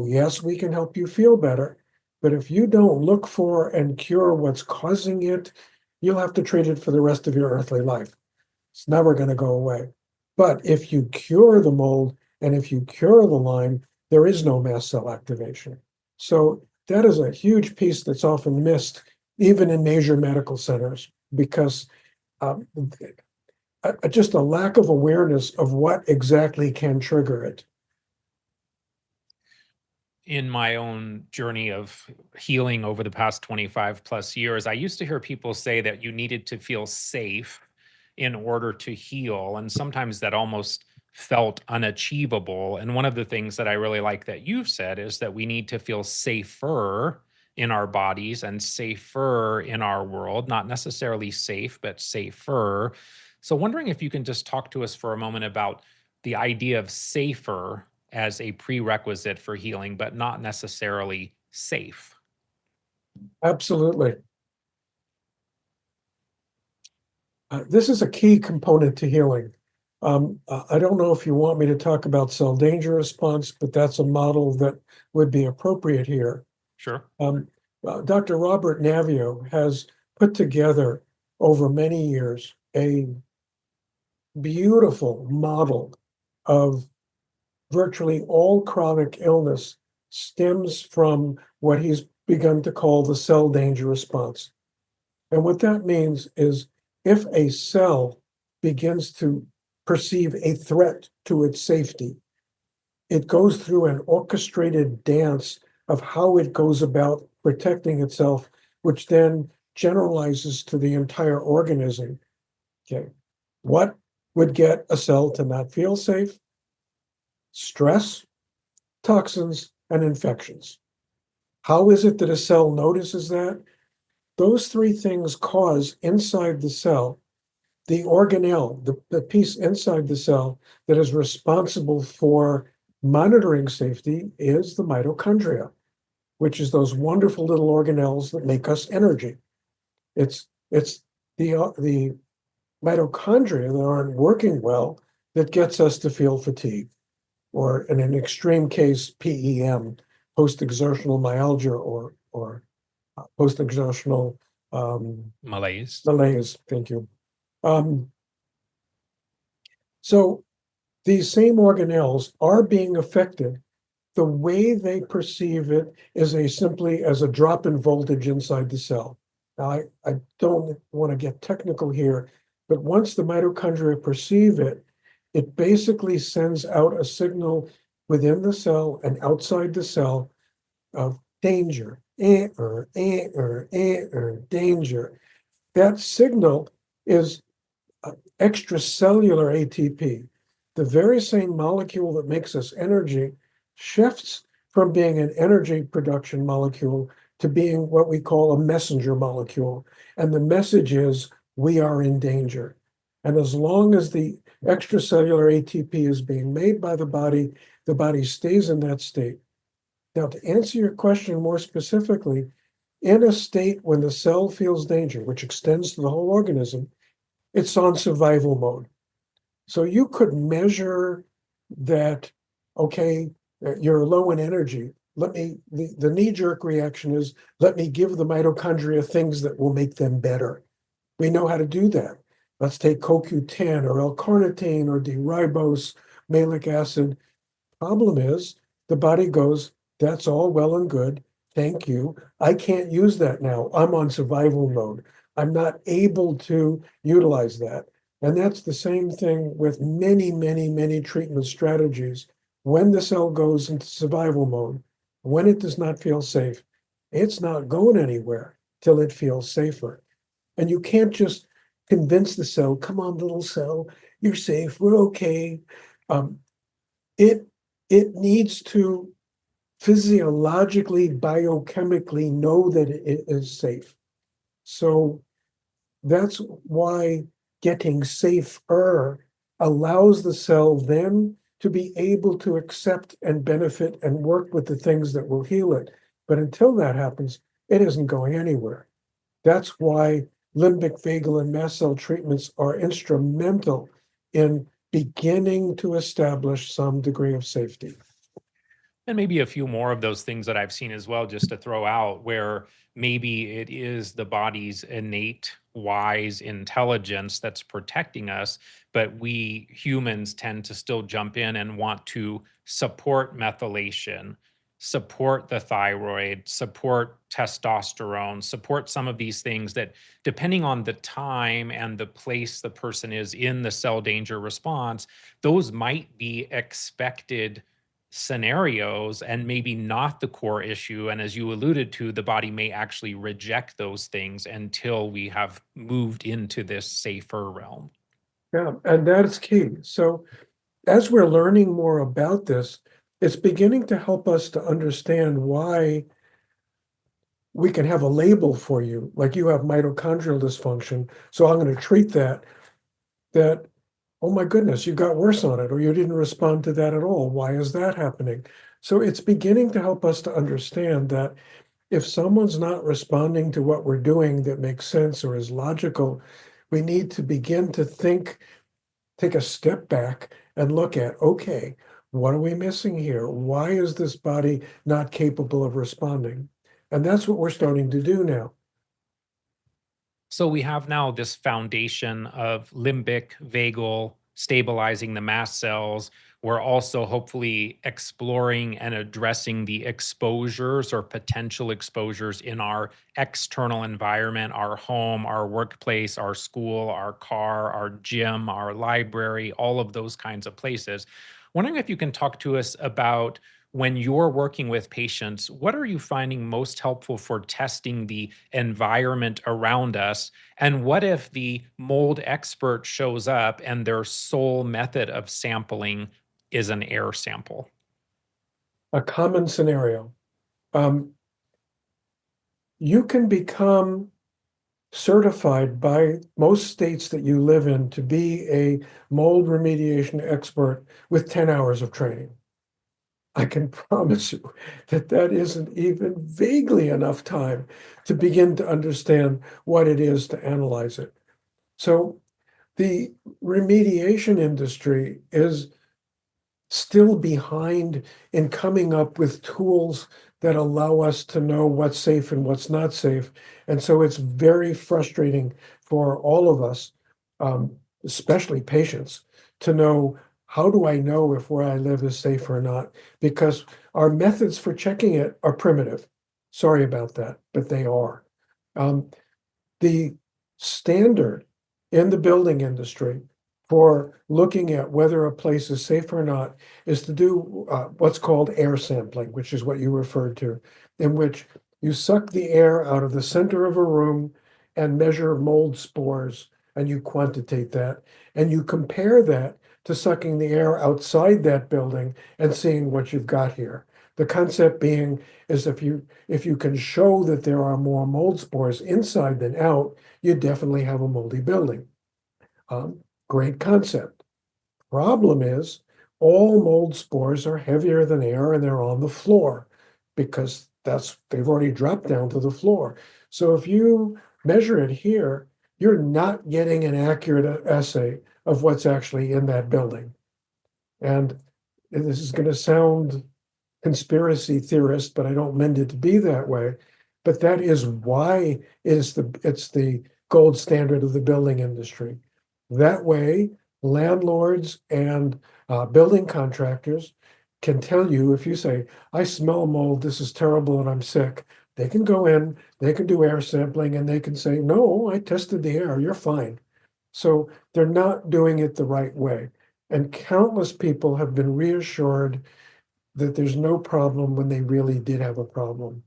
Yes, we can help you feel better. But if you don't look for and cure what's causing it, you'll have to treat it for the rest of your earthly life. It's never going to go away. But if you cure the mold and if you cure the Lyme, there is no mast cell activation. So that is a huge piece that's often missed, even in major medical centers, because just a lack of awareness of what exactly can trigger it. In my own journey of healing over the past 25 plus years, I used to hear people say that you needed to feel safe in order to heal. And sometimes that almost felt unachievable. And one of the things that I really like that you've said is that we need to feel safer in our bodies and safer in our world, not necessarily safe, but safer. So, wondering if you can just talk to us for a moment about the idea of safer as a prerequisite for healing, but not necessarily safe. Absolutely. This is a key component to healing. I don't know if you want me to talk about cell danger response, but that's a model that would be appropriate here. Sure. Dr. Robert Navio has put together over many years a beautiful model of virtually all chronic illness stems from what he's begun to call the cell danger response. And what that means is if a cell begins to perceive a threat to its safety, it goes through an orchestrated dance of how it goes about protecting itself, which then generalizes to the entire organism. Okay, what would get a cell to not feel safe? Stress, toxins, and infections. How is it that a cell notices that? Those three things cause inside the cell, the organelle, the piece inside the cell that is responsible for monitoring safety is the mitochondria, which is those wonderful little organelles that make us energy. It's the mitochondria that aren't working well that gets us to feel fatigue, or in an extreme case, PEM, post-exertional myalgia, or post-exertional Malaise. malaise. Thank you. So these same organelles are being affected. The way they perceive it is simply as a drop in voltage inside the cell. Now, I don't want to get technical here, but once the mitochondria perceive it, it basically sends out a signal within the cell and outside the cell of danger, danger. That signal is extracellular ATP. The very same molecule that makes us energy shifts from being an energy production molecule to being what we call a messenger molecule. And the message is, we are in danger. And as long as the extracellular ATP is being made by the body stays in that state. Now, to answer your question more specifically, in a state when the cell feels danger, which extends to the whole organism, it's on survival mode. So you could measure that, okay, you're low in energy. The knee-jerk reaction is, let me give the mitochondria things that will make them better. We know how to do that. Let's take CoQ10 or L-carnitine or D-ribose, malic acid. Problem is, the body goes, that's all well and good. Thank you. I can't use that now. I'm on survival mode. I'm not able to utilize that. And that's the same thing with many treatment strategies. When the cell goes into survival mode, when it does not feel safe, it's not going anywhere till it feels safer. And you can't just convince the cell, come on, little cell, you're safe, we're okay. It needs to physiologically, biochemically know that it is safe. So that's why getting safer allows the cell then to be able to accept and benefit and work with the things that will heal it. But until that happens, it isn't going anywhere. That's why limbic, vagal, and mast cell treatments are instrumental in beginning to establish some degree of safety. And maybe a few more of those things that I've seen as well, just to throw out, where maybe it is the body's innate, wise intelligence that's protecting us, but we humans tend to still jump in and want to support methylation, support the thyroid, support testosterone, support some of these things that, depending on the time and the place the person is in the cell danger response, those might be expected scenarios and maybe not the core issue. And as you alluded to, the body may actually reject those things until we have moved into this safer realm. Yeah, and that's key. So as we're learning more about this, it's beginning to help us to understand why we can have a label for you, like you have mitochondrial dysfunction, so I'm going to treat that, oh my goodness, you got worse on it, or you didn't respond to that at all. Why is that happening? So it's beginning to help us to understand that if someone's not responding to what we're doing that makes sense or is logical, we need to begin to take a step back and look at, okay, what are we missing here? Why is this body not capable of responding? And that's what we're starting to do now. So we have now this foundation of limbic, vagal, stabilizing the mast cells. We're also hopefully exploring and addressing the exposures or potential exposures in our external environment, our home, our workplace, our school, our car, our gym, our library, all of those kinds of places. Wondering if you can talk to us about, when you're working with patients, what are you finding most helpful for testing the environment around us? And what if the mold expert shows up and their sole method of sampling is an air sample? A common scenario. You can become certified by most states that you live in to be a mold remediation expert with 10 hours of training. I can promise you that that isn't even vaguely enough time to begin to understand what it is to analyze it. So the remediation industry is still behind in coming up with tools that allow us to know what's safe and what's not safe. And so it's very frustrating for all of us, especially patients, to know, how do I know if where I live is safe or not? Because our methods for checking it are primitive. Sorry about that, but they are. Um, the standard in the building industry for looking at whether a place is safe or not is to do what's called air sampling, which is what you referred to, in which you suck the air out of the center of a room and measure mold spores, and you quantitate that, and you compare that to sucking the air outside that building and seeing what you've got here. The concept being is if you can show that there are more mold spores inside than out, you definitely have a moldy building. Great concept. Problem is, all mold spores are heavier than air and they're on the floor because they've already dropped down to the floor. So if you measure it here, you're not getting an accurate assay of what's actually in that building. And this is going to sound conspiracy theorist, but I don't mean it to be that way. But that is why it's the gold standard of the building industry. That way, landlords and building contractors can tell you, if you say, I smell mold, this is terrible and I'm sick, they can go in, they can do air sampling, and they can say, no, I tested the air, you're fine. So they're not doing it the right way. And countless people have been reassured that there's no problem when they really did have a problem.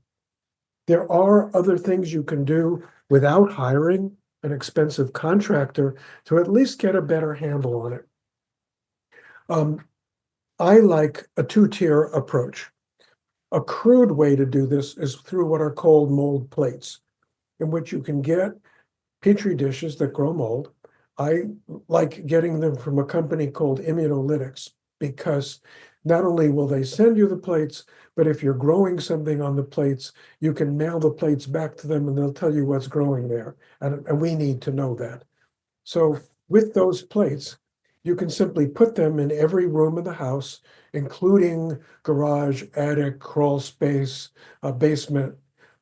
There are other things you can do without hiring an expensive contractor to at least get a better handle on it. I like a two-tier approach. A crude way to do this is through what are called mold plates, in which you can get petri dishes that grow mold. I like getting them from a company called Immunolytics because not only will they send you the plates, but if you're growing something on the plates, you can mail the plates back to them and they'll tell you what's growing there. And we need to know that. So with those plates, you can simply put them in every room of the house, including garage, attic, crawl space, basement,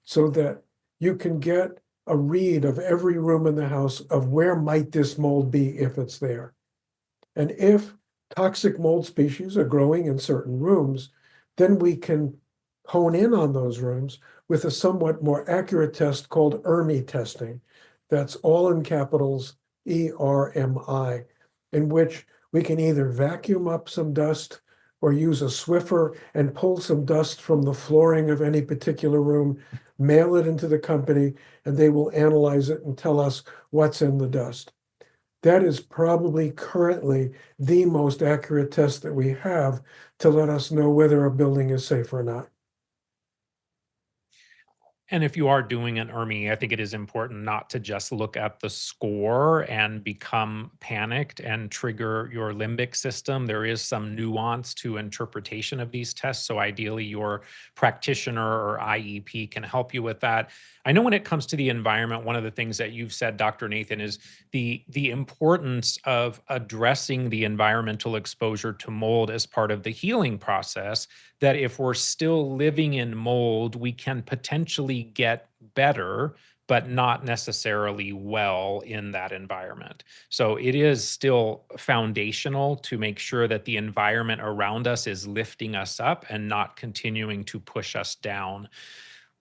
so that you can get a read of every room in the house of where might this mold be if it's there. And if toxic mold species are growing in certain rooms, then we can hone in on those rooms with a somewhat more accurate test called ERMI testing. That's all in capitals, ERMI, in which we can either vacuum up some dust or use a Swiffer and pull some dust from the flooring of any particular room, mail it into the company, and they will analyze it and tell us what's in the dust. That is probably currently the most accurate test that we have to let us know whether a building is safe or not. And if you are doing an ERMI, I think it is important not to just look at the score and become panicked and trigger your limbic system. There is some nuance to interpretation of these tests. So ideally, your practitioner or IEP can help you with that. I know when it comes to the environment, one of the things that you've said, Dr. Nathan, is the importance of addressing the environmental exposure to mold as part of the healing process, that if we're still living in mold, we can potentially get better, but not necessarily well in that environment. So it is still foundational to make sure that the environment around us is lifting us up and not continuing to push us down.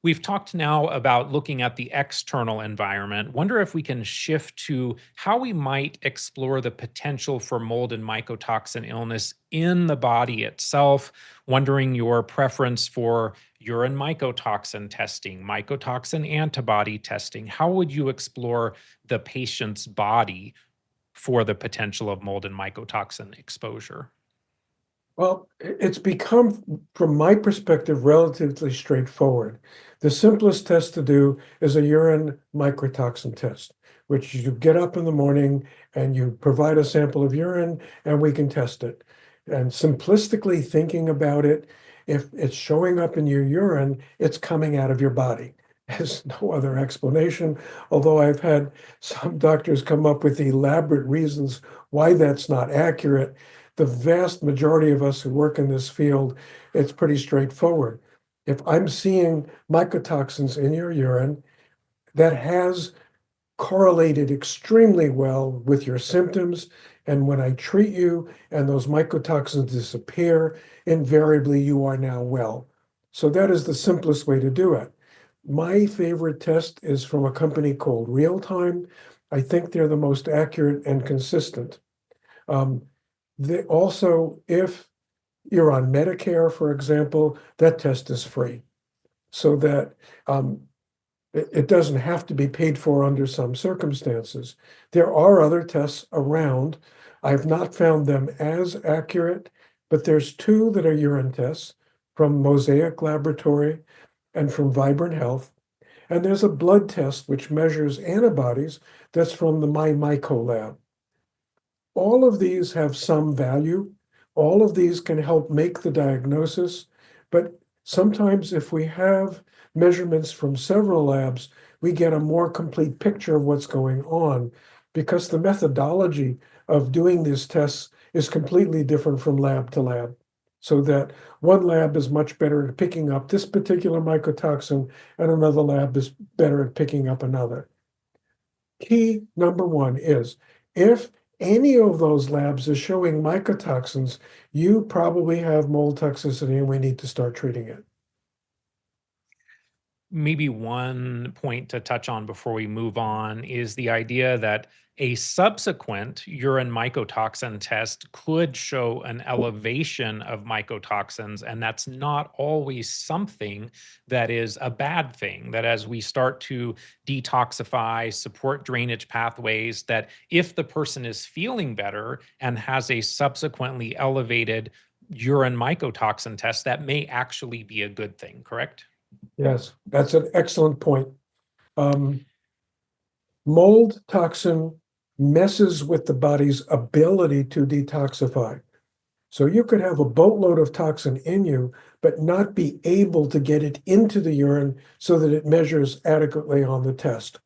We've talked now about looking at the external environment. Wonder if we can shift to how we might explore the potential for mold and mycotoxin illness in the body itself. Wondering your preference for urine mycotoxin testing, mycotoxin antibody testing. How would you explore the patient's body for the potential of mold and mycotoxin exposure? Well, it's become, from my perspective, relatively straightforward. The simplest test to do is a urine mycotoxin test, which you get up in the morning and you provide a sample of urine and we can test it. And simplistically thinking about it, if it's showing up in your urine, it's coming out of your body. There's no other explanation, although I've had some doctors come up with elaborate reasons why that's not accurate. The vast majority of us who work in this field, it's pretty straightforward. If I'm seeing mycotoxins in your urine, that has correlated extremely well with your symptoms. And when I treat you and those mycotoxins disappear, invariably you are now well. So that is the simplest way to do it. My favorite test is from a company called Real Time. I think they're the most accurate and consistent. They also, if you're on Medicare, for example, that test is free. So that it doesn't have to be paid for under some circumstances. There are other tests around. I've not found them as accurate, but there's two that are urine tests from Mosaic Laboratory and from Vibrant Health. And there's a blood test which measures antibodies that's from the MyMyco lab. All of these have some value. All of these can help make the diagnosis, but sometimes if we have measurements from several labs, we get a more complete picture of what's going on because the methodology of doing these tests is completely different from lab to lab. So that one lab is much better at picking up this particular mycotoxin and another lab is better at picking up another. Key number one is if any of those labs is showing mycotoxins, you probably have mold toxicity and we need to start treating it. Maybe one point to touch on before we move on is the idea that a subsequent urine mycotoxin test could show an elevation of mycotoxins, and that's not always something that is a bad thing. That as we start to detoxify, support drainage pathways, that if the person is feeling better and has a subsequently elevated urine mycotoxin test, that may actually be a good thing, correct? Yes, that's an excellent point. Mold toxin messes with the body's ability to detoxify. So you could have a boatload of toxin in you, but not be able to get it into the urine so that it measures adequately on the test.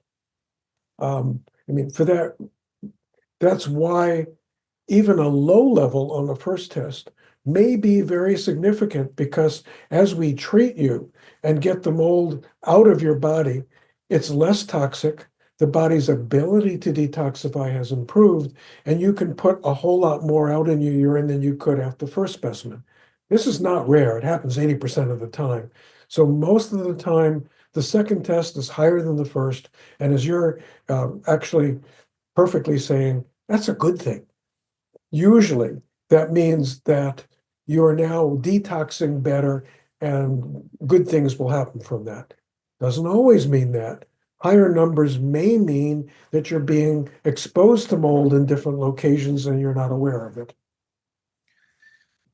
I mean, for that, that's why even a low level on the first test may be very significant because as we treat you and get the mold out of your body, it's less toxic. The body's ability to detoxify has improved, and you can put a whole lot more out in your urine than you could after the first specimen. This is not rare. It happens 80% of the time. So most of the time, the second test is higher than the first. And as you're actually perfectly saying, that's a good thing. Usually that means that you are now detoxing better and good things will happen from that. Doesn't always mean that. Higher numbers may mean that you're being exposed to mold in different locations and you're not aware of it.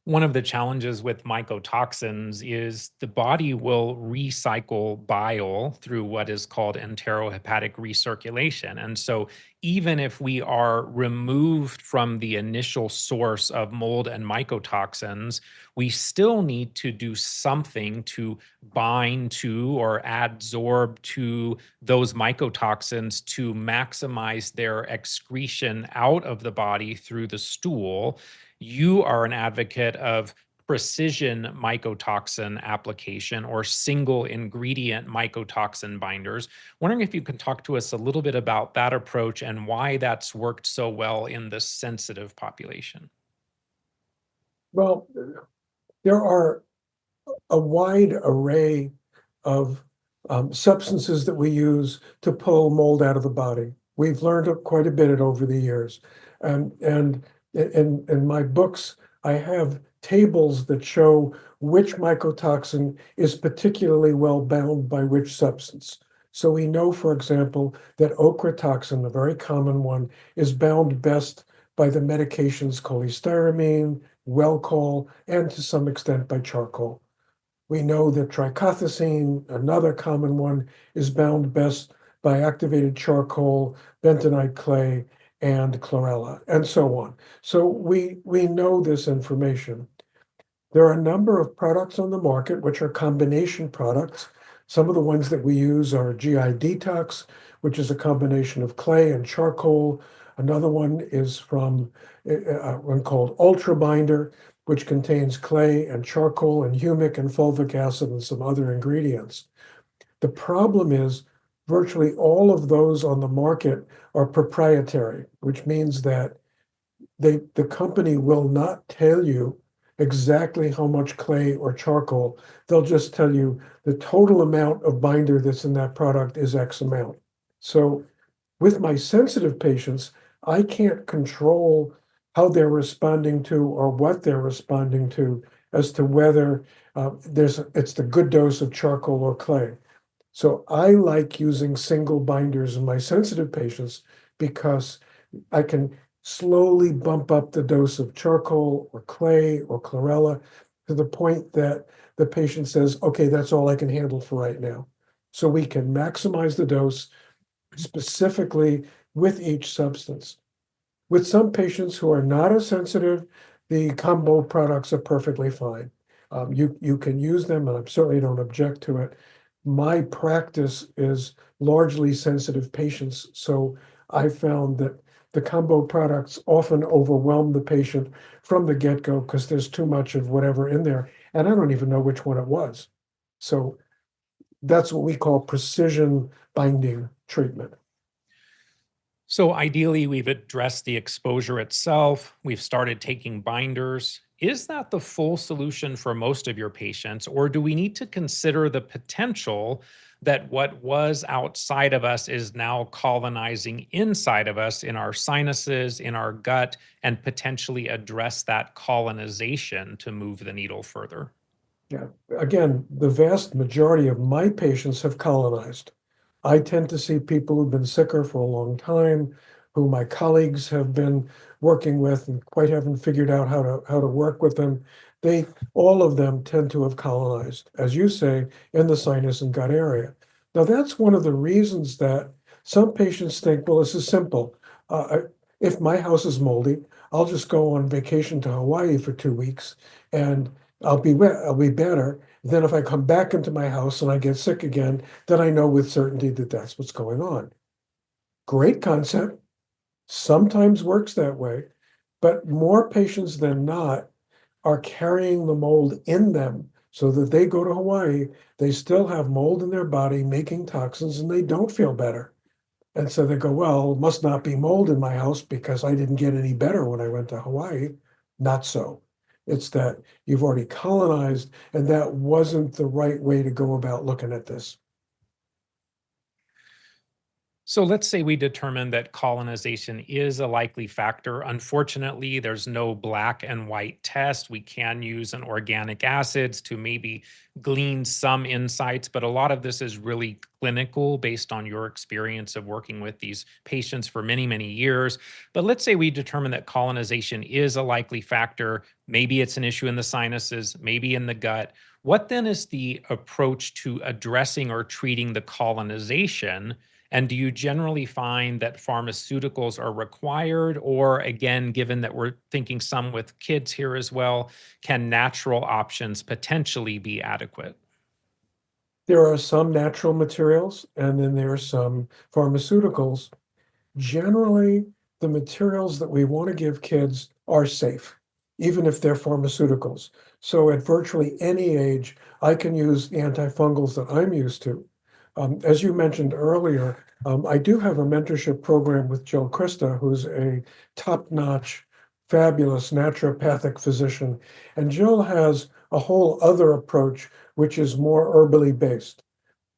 One of the challenges with mycotoxins is the body will recycle bile through what is called enterohepatic recirculation. And so, even if we are removed from the initial source of mold and mycotoxins, we still need to do something to bind to or adsorb to those mycotoxins to maximize their excretion out of the body through the stool. You are an advocate of precision mycotoxin application or single ingredient mycotoxin binders. Wondering if you can talk to us a little bit about that approach and why that's worked so well in the sensitive population. Well, there are a wide array of substances that we use to pull mold out of the body. We've learned quite a bit over the years. And in my books, I have tables that show which mycotoxin is particularly well bound by which substance. So we know, for example, that ochratoxin, a very common one, is bound best by the medications cholestyramine, Welchol, and to some extent by charcoal. We know that trichothecene, another common one, is bound best by activated charcoal, bentonite clay, and chlorella, and so on. So we know this information. There are a number of products on the market which are combination products. Some of the ones that we use are GI Detox, which is a combination of clay and charcoal. Another one is from one called Ultra Binder, which contains clay and charcoal and humic and fulvic acid and some other ingredients. The problem is virtually all of those on the market are proprietary, which means that the company will not tell you exactly how much clay or charcoal. They'll just tell you the total amount of binder that's in that product is X amount. So with my sensitive patients, I can't control how they're responding to or what they're responding to as to whether it's the good dose of charcoal or clay. So I like using single binders in my sensitive patients because I can slowly bump up the dose of charcoal or clay or chlorella to the point that the patient says, okay, that's all I can handle for right now. So we can maximize the dose specifically with each substance. With some patients who are not as sensitive, the combo products are perfectly fine. You can use them, and I certainly don't object to it. My practice is largely sensitive patients, so I found that the combo products often overwhelm the patient from the get-go because there's too much of whatever in there, and I don't even know which one it was. So that's what we call precision binding treatment. So ideally, we've addressed the exposure itself. We've started taking binders. Is that the full solution for most of your patients, or do we need to consider the potential that what was outside of us is now colonizing inside of us in our sinuses, in our gut, and potentially address that colonization to move the needle further? Yeah, again, the vast majority of my patients have colonized. I tend to see people who've been sicker for a long time, who my colleagues have been working with and quite haven't figured out how to work with them. All of them tend to have colonized, as you say, in the sinus and gut area. Now, that's one of the reasons that some patients think, well, this is simple. If my house is moldy, I'll just go on vacation to Hawaii for 2 weeks and I'll be better. Then if I come back into my house and I get sick again, then I know with certainty that that's what's going on. Great concept, sometimes works that way, but more patients than not are carrying the mold in them so that they go to Hawaii, they still have mold in their body making toxins and they don't feel better. And so they go, well, it must not be mold in my house because I didn't get any better when I went to Hawaii. Not so. It's that you've already colonized, and that wasn't the right way to go about looking at this. So let's say we determine that colonization is a likely factor. Unfortunately, there's no black and white test. We can use an organic acids to maybe glean some insights, but a lot of this is really clinical based on your experience of working with these patients for many, many years. But let's say we determine that colonization is a likely factor. Maybe it's an issue in the sinuses, maybe in the gut. What then is the approach to addressing or treating the colonization? And do you generally find that pharmaceuticals are required? Or again, given that we're thinking some with kids here as well, can natural options potentially be adequate? There are some natural materials, and then there are some pharmaceuticals. Generally, the materials that we want to give kids are safe, even if they're pharmaceuticals. So at virtually any age, I can use the antifungals that I'm used to. As you mentioned earlier, I do have a mentorship program with Jill Krista, who's a top-notch, fabulous naturopathic physician. And Jill has a whole other approach, which is more herbally based.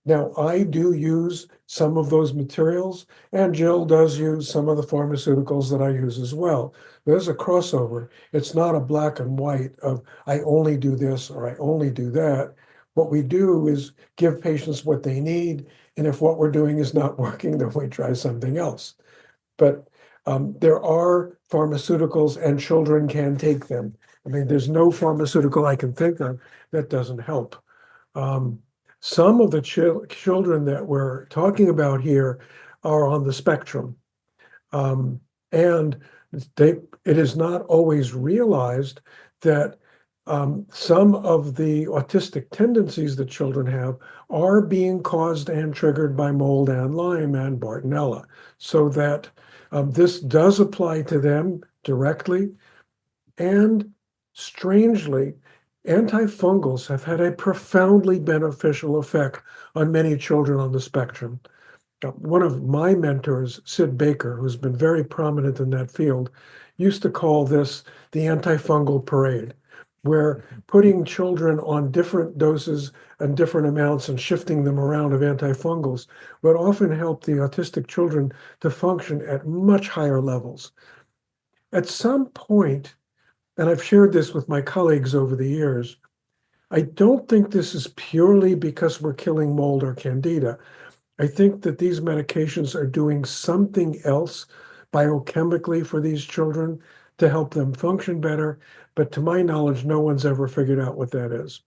Now, I do use some of those materials, and Jill does use some of the pharmaceuticals that I use as well. There's a crossover. It's not a black and white of I only do this or I only do that. What we do is give patients what they need, and if what we're doing is not working, then we try something else. But there are pharmaceuticals, and children can take them. I mean, there's no pharmaceutical I can think of that doesn't help. Some of the children that we're talking about here are on the spectrum. And it is not always realized that Some of the autistic tendencies that children have are being caused and triggered by mold and Lyme and Bartonella, so that this does apply to them directly. And strangely, antifungals have had a profoundly beneficial effect on many children on the spectrum. One of my mentors, Sid Baker, who's been very prominent in that field, used to call this the antifungal parade, where putting children on different doses and different amounts and shifting them around of antifungals would often help the autistic children to function at much higher levels. At some point, and I've shared this with my colleagues over the years, I don't think this is purely because we're killing mold or candida. I think that these medications are doing something else biochemically for these children to help them function better. But to my knowledge, no one's ever figured out what that is.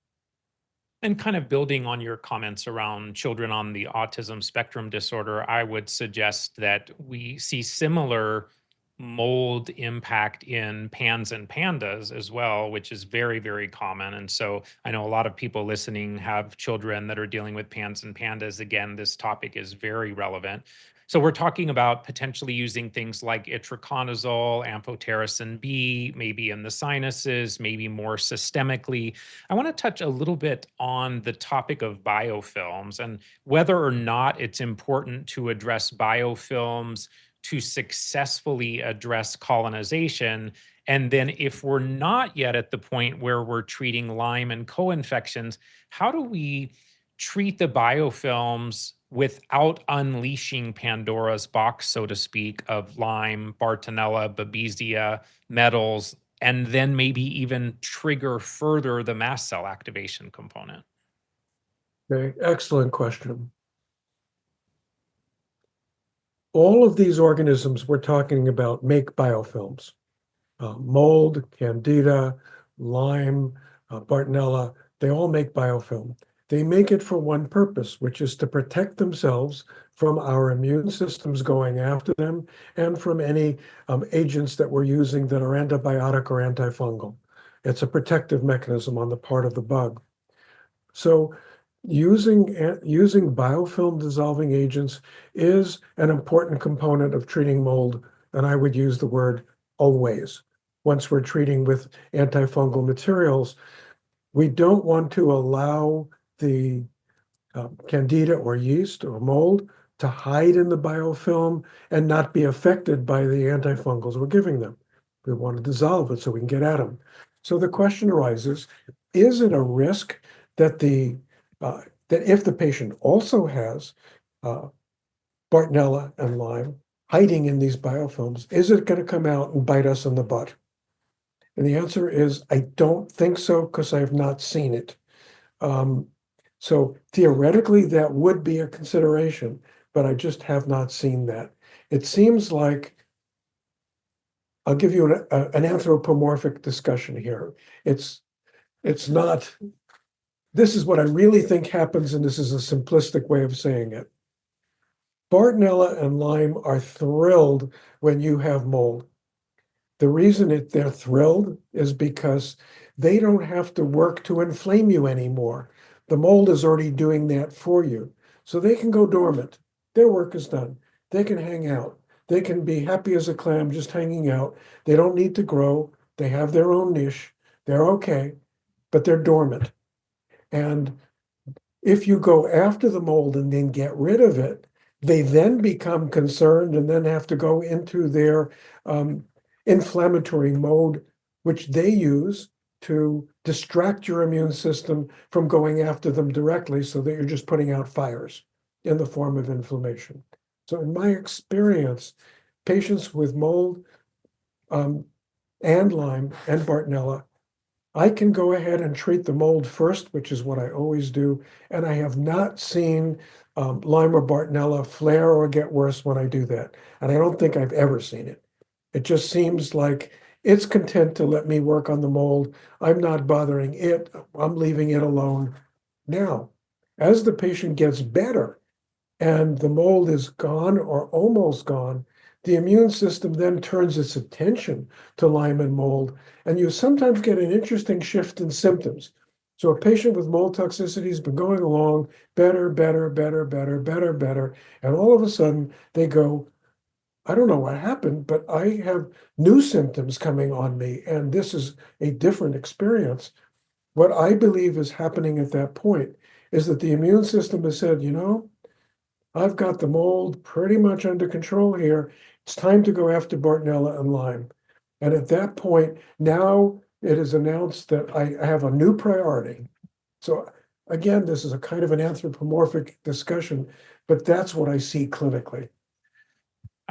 And kind of building on your comments around children on the autism spectrum disorder, I would suggest that we see similar mold impact in pans and pandas as well, which is very, very common. And so I know a lot of people listening have children that are dealing with pans and pandas. Again, this topic is very relevant. So we're talking about potentially using things like itraconazole, amphotericin B, maybe in the sinuses, maybe more systemically. I want to touch a little bit on the topic of biofilms and whether or not it's important to address biofilms to successfully address colonization. And then, if we're not yet at the point where we're treating Lyme and co-infections, how do we treat the biofilms without unleashing Pandora's box, so to speak, of Lyme, Bartonella, Babesia, metals, and then maybe even trigger further the mast cell activation component? Okay, excellent question. All of these organisms we're talking about make biofilms. Mold, candida, Lyme, Bartonella, they all make biofilm. They make it for one purpose, which is to protect themselves from our immune systems going after them and from any agents that we're using that are antibiotic or antifungal. It's a protective mechanism on the part of the bug. So using biofilm dissolving agents is an important component of treating mold, and I would use the word always. Once we're treating with antifungal materials, we don't want to allow the candida or yeast or mold to hide in the biofilm and not be affected by the antifungals we're giving them. We want to dissolve it so we can get at them. So the question arises, is it a risk that that if the patient also has Bartonella and Lyme hiding in these biofilms, is it going to come out and bite us in the butt? And the answer is, I don't think so, because I have not seen it. So theoretically, that would be a consideration, but I just have not seen that. It seems like, I'll give you an anthropomorphic discussion here. It's not, this is what I really think happens, and this is a simplistic way of saying it. Bartonella and Lyme are thrilled when you have mold. The reason they're thrilled is because they don't have to work to inflame you anymore. The mold is already doing that for you. So they can go dormant. Their work is done. They can hang out. They can be happy as a clam just hanging out. They don't need to grow. They have their own niche. They're okay, but they're dormant. And if you go after the mold and then get rid of it, they then become concerned and then have to go into their inflammatory mode, which they use to distract your immune system from going after them directly, so that you're just putting out fires in the form of inflammation. So in my experience, patients with mold and Lyme and Bartonella, I can go ahead and treat the mold first, which is what I always do, and I have not seen Lyme or Bartonella flare or get worse when I do that. And I don't think I've ever seen it. It just seems like it's content to let me work on the mold. I'm not bothering it. I'm leaving it alone. Now, as the patient gets better and the mold is gone or almost gone, the immune system then turns its attention to Lyme and mold, and you sometimes get an interesting shift in symptoms. So a patient with mold toxicity has been going along better, better, better, better, better, better, and all of a sudden they go, I don't know what happened, but I have new symptoms coming on me, and this is a different experience. What I believe is happening at that point is that the immune system has said, I've got the mold pretty much under control here. It's time to go after Bartonella and Lyme. And at that point, now it is announced that I have a new priority. So again, this is a kind of an anthropomorphic discussion, but that's what I see clinically.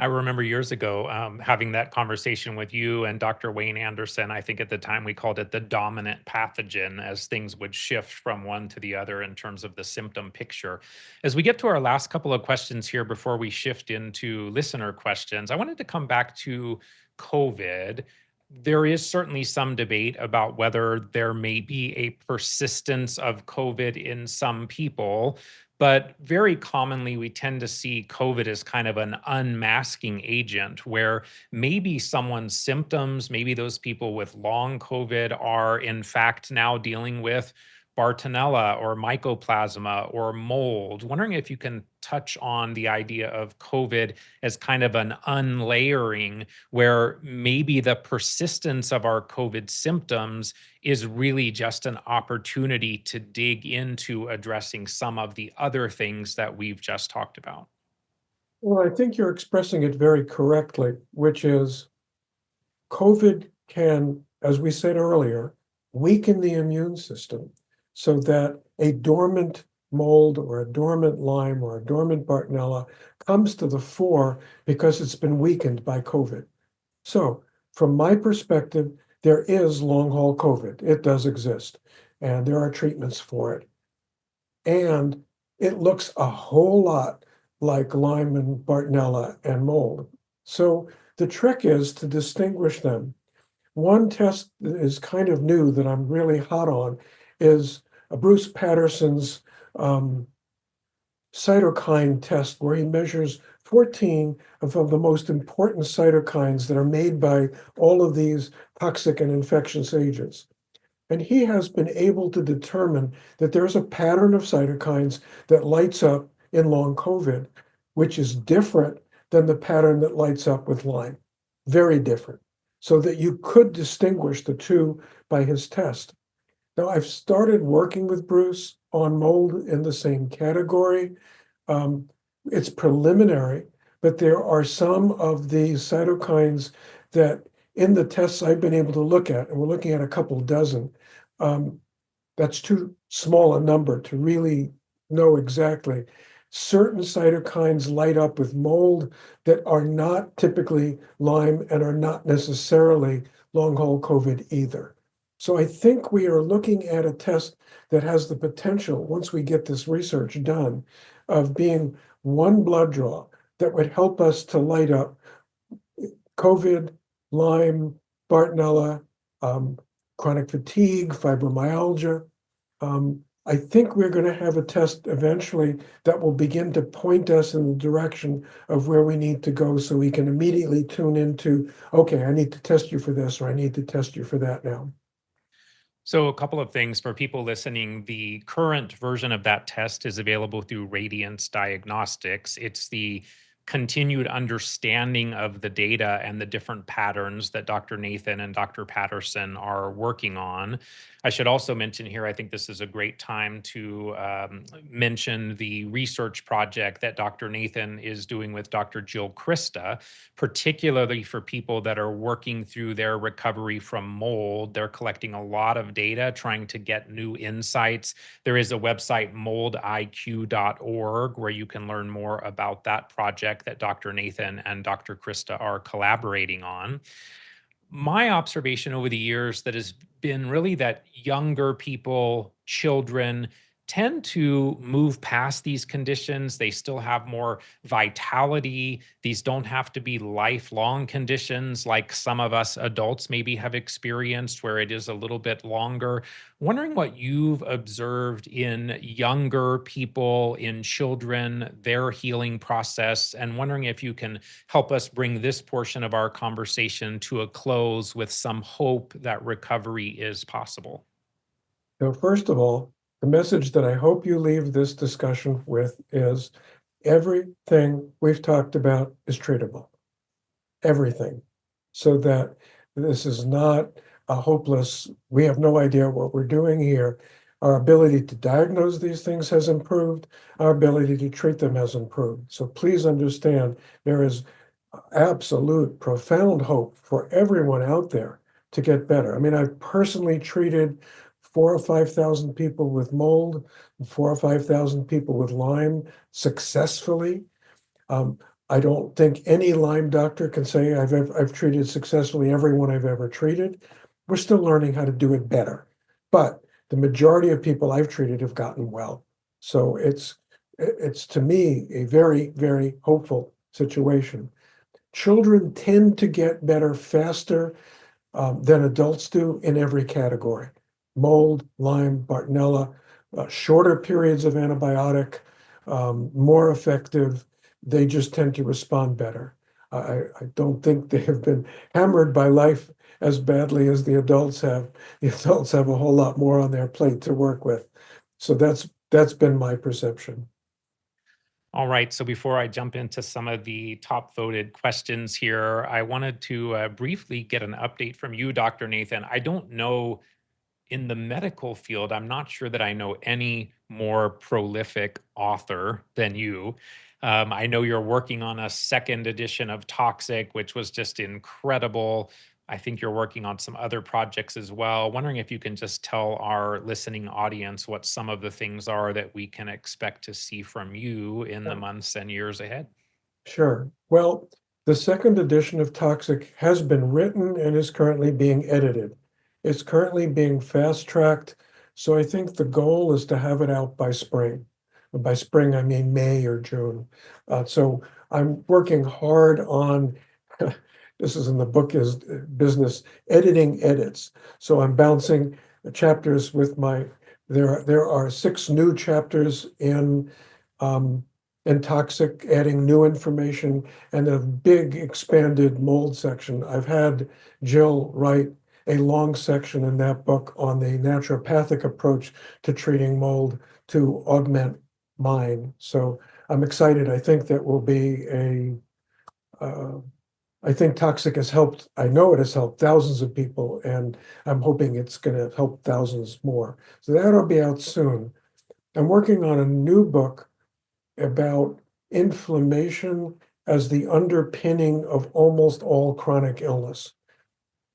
I remember years ago having that conversation with you and Dr. Wayne Anderson. I think at the time we called it the dominant pathogen, as things would shift from one to the other in terms of the symptom picture. As we get to our last couple of questions here before we shift into listener questions, I wanted to come back to COVID. There is certainly some debate about whether there may be a persistence of COVID in some people. But very commonly, we tend to see COVID as kind of an unmasking agent where maybe someone's symptoms, maybe those people with long COVID are in fact now dealing with Bartonella or Mycoplasma or mold. Wondering if you can touch on the idea of COVID as kind of an unlayering where maybe the persistence of our COVID symptoms is really just an opportunity to dig into addressing some of the other things that we've just talked about. Well, I think you're expressing it very correctly, which is COVID can, as we said earlier, weaken the immune system so that a dormant mold or a dormant Lyme or a dormant Bartonella comes to the fore because it's been weakened by COVID. So from my perspective, there is long haul COVID. It does exist, and there are treatments for it. And it looks a whole lot like Lyme and Bartonella and mold. So the trick is to distinguish them. One test that is kind of new that I'm really hot on is Bruce Patterson's cytokine test, where he measures 14 of the most important cytokines that are made by all of these toxic and infectious agents. And he has been able to determine that there's a pattern of cytokines that lights up in long COVID, which is different than the pattern that lights up with Lyme. Very different. So that you could distinguish the two by his test. Now, I've started working with Bruce on mold in the same category. It's preliminary, but there are some of these cytokines that in the tests I've been able to look at, and we're looking at a couple dozen, that's too small a number to really know exactly. Certain cytokines light up with mold that are not typically Lyme and are not necessarily long haul COVID either. So I think we are looking at a test that has the potential, once we get this research done, of being one blood draw that would help us to light up COVID, Lyme, Bartonella, chronic fatigue, fibromyalgia. I think we're going to have a test eventually that will begin to point us in the direction of where we need to go so we can immediately tune into, okay, I need to test you for this, or I need to test you for that now. So, a couple of things for people listening. The current version of that test is available through Radiance Diagnostics. It's the continued understanding of the data and the different patterns that Dr. Nathan and Dr. Patterson are working on. I should also mention here, I think this is a great time to mention the research project that Dr. Nathan is doing with Dr. Jill Krista, particularly for people that are working through their recovery from mold. They're collecting a lot of data, trying to get new insights. There is a website, moldiq.org, where you can learn more about that project that Dr. Nathan and Dr. Krista are collaborating on. My observation over the years that has been really that younger people, children, tend to move past these conditions. They still have more vitality. These don't have to be lifelong conditions like some of us adults maybe have experienced, where it is a little bit longer. Wondering what you've observed in younger people, in children, their healing process, and wondering if you can help us bring this portion of our conversation to a close with some hope that recovery is possible. So first of all, the message that I hope you leave this discussion with is everything we've talked about is treatable. Everything. So that this is not a hopeless, we have no idea what we're doing here. Our ability to diagnose these things has improved. Our ability to treat them has improved. So please understand there is absolute profound hope for everyone out there to get better. I mean, I've personally treated 4,000 or 5,000 people with mold, 4,000 or 5,000 people with Lyme successfully. I don't think any Lyme doctor can say I've treated successfully everyone I've ever treated. We're still learning how to do it better, but the majority of people I've treated have gotten well. So it's to me a very, very hopeful situation. Children tend to get better faster than adults do in every category. Mold, Lyme, Bartonella, shorter periods of antibiotic, more effective. They just tend to respond better. I don't think they have been hammered by life as badly as the adults have. The adults have a whole lot more on their plate to work with. So that's been my perception. All right. So before I jump into some of the top voted questions here, I wanted to briefly get an update from you, Dr. Nathan. I don't know, in the medical field, I'm not sure that I know any more prolific author than you. I know you're working on a second edition of Toxic, which was just incredible. I think you're working on some other projects as well. Wondering if you can just tell our listening audience what some of the things are that we can expect to see from you in the months and years ahead. Sure. Well, the second edition of Toxic has been written and is currently being edited. It's currently being fast-tracked, so I think the goal is to have it out by spring. And by spring, I mean May or June. So I'm working hard on, this is in the book is business, editing edits. So I'm bouncing chapters with there are 6 new chapters in Toxic, adding new information and a big expanded mold section. I've had Jill write a long section in that book on the naturopathic approach to treating mold to augment mine. So I'm excited. I think that will be I think Toxic has helped, I know it has helped thousands of people, and I'm hoping it's going to help thousands more. So that'll be out soon. I'm working on a new book about inflammation as the underpinning of almost all chronic illness.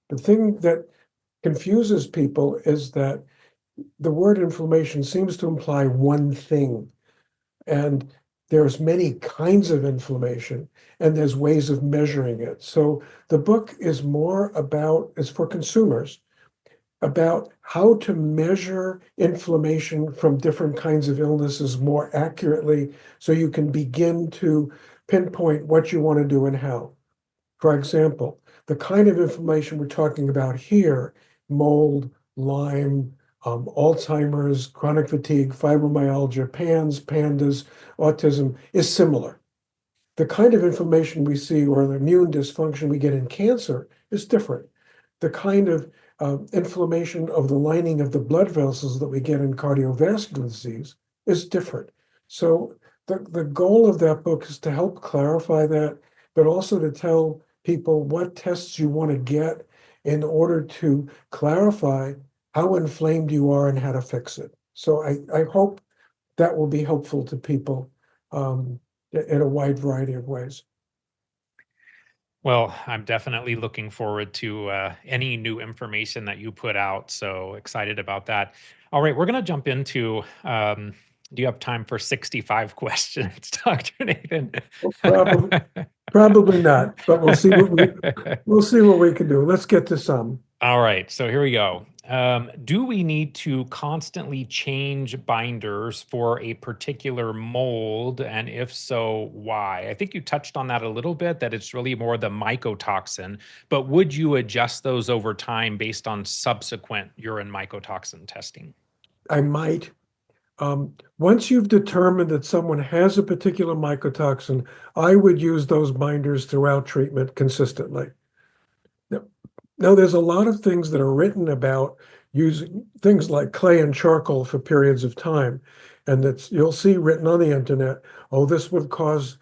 The thing that confuses people is that the word inflammation seems to imply one thing, and there's many kinds of inflammation, and there's ways of measuring it. So the book is for consumers, about how to measure inflammation from different kinds of illnesses more accurately so you can begin to pinpoint what you want to do and how. For example, the kind of inflammation we're talking about here, mold, Lyme, Alzheimer's, chronic fatigue, fibromyalgia, PANS, PANDAS, autism, is similar. The kind of inflammation we see or the immune dysfunction we get in cancer is different. The kind of inflammation of the lining of the blood vessels that we get in cardiovascular disease is different. So the goal of that book is to help clarify that, but also to tell people what tests you want to get in order to clarify how inflamed you are and how to fix it. So I hope that will be helpful to people in a wide variety of ways. Well, I'm definitely looking forward to any new information that you put out. So excited about that. All right, we're going to jump into. Do you have time for 65 questions, Dr. Nathan? Probably not, but we'll see what we can do. Let's get to some. All right, so here we go. Do we need to constantly change binders for a particular mold? And if so, why? I think you touched on that a little bit, that it's really more the mycotoxin, but would you adjust those over time based on subsequent urine mycotoxin testing? I might. Once you've determined that someone has a particular mycotoxin, I would use those binders throughout treatment consistently. Now, there's a lot of things that are written about using things like clay and charcoal for periods of time. And that's, you'll see written on the internet, oh, this would cause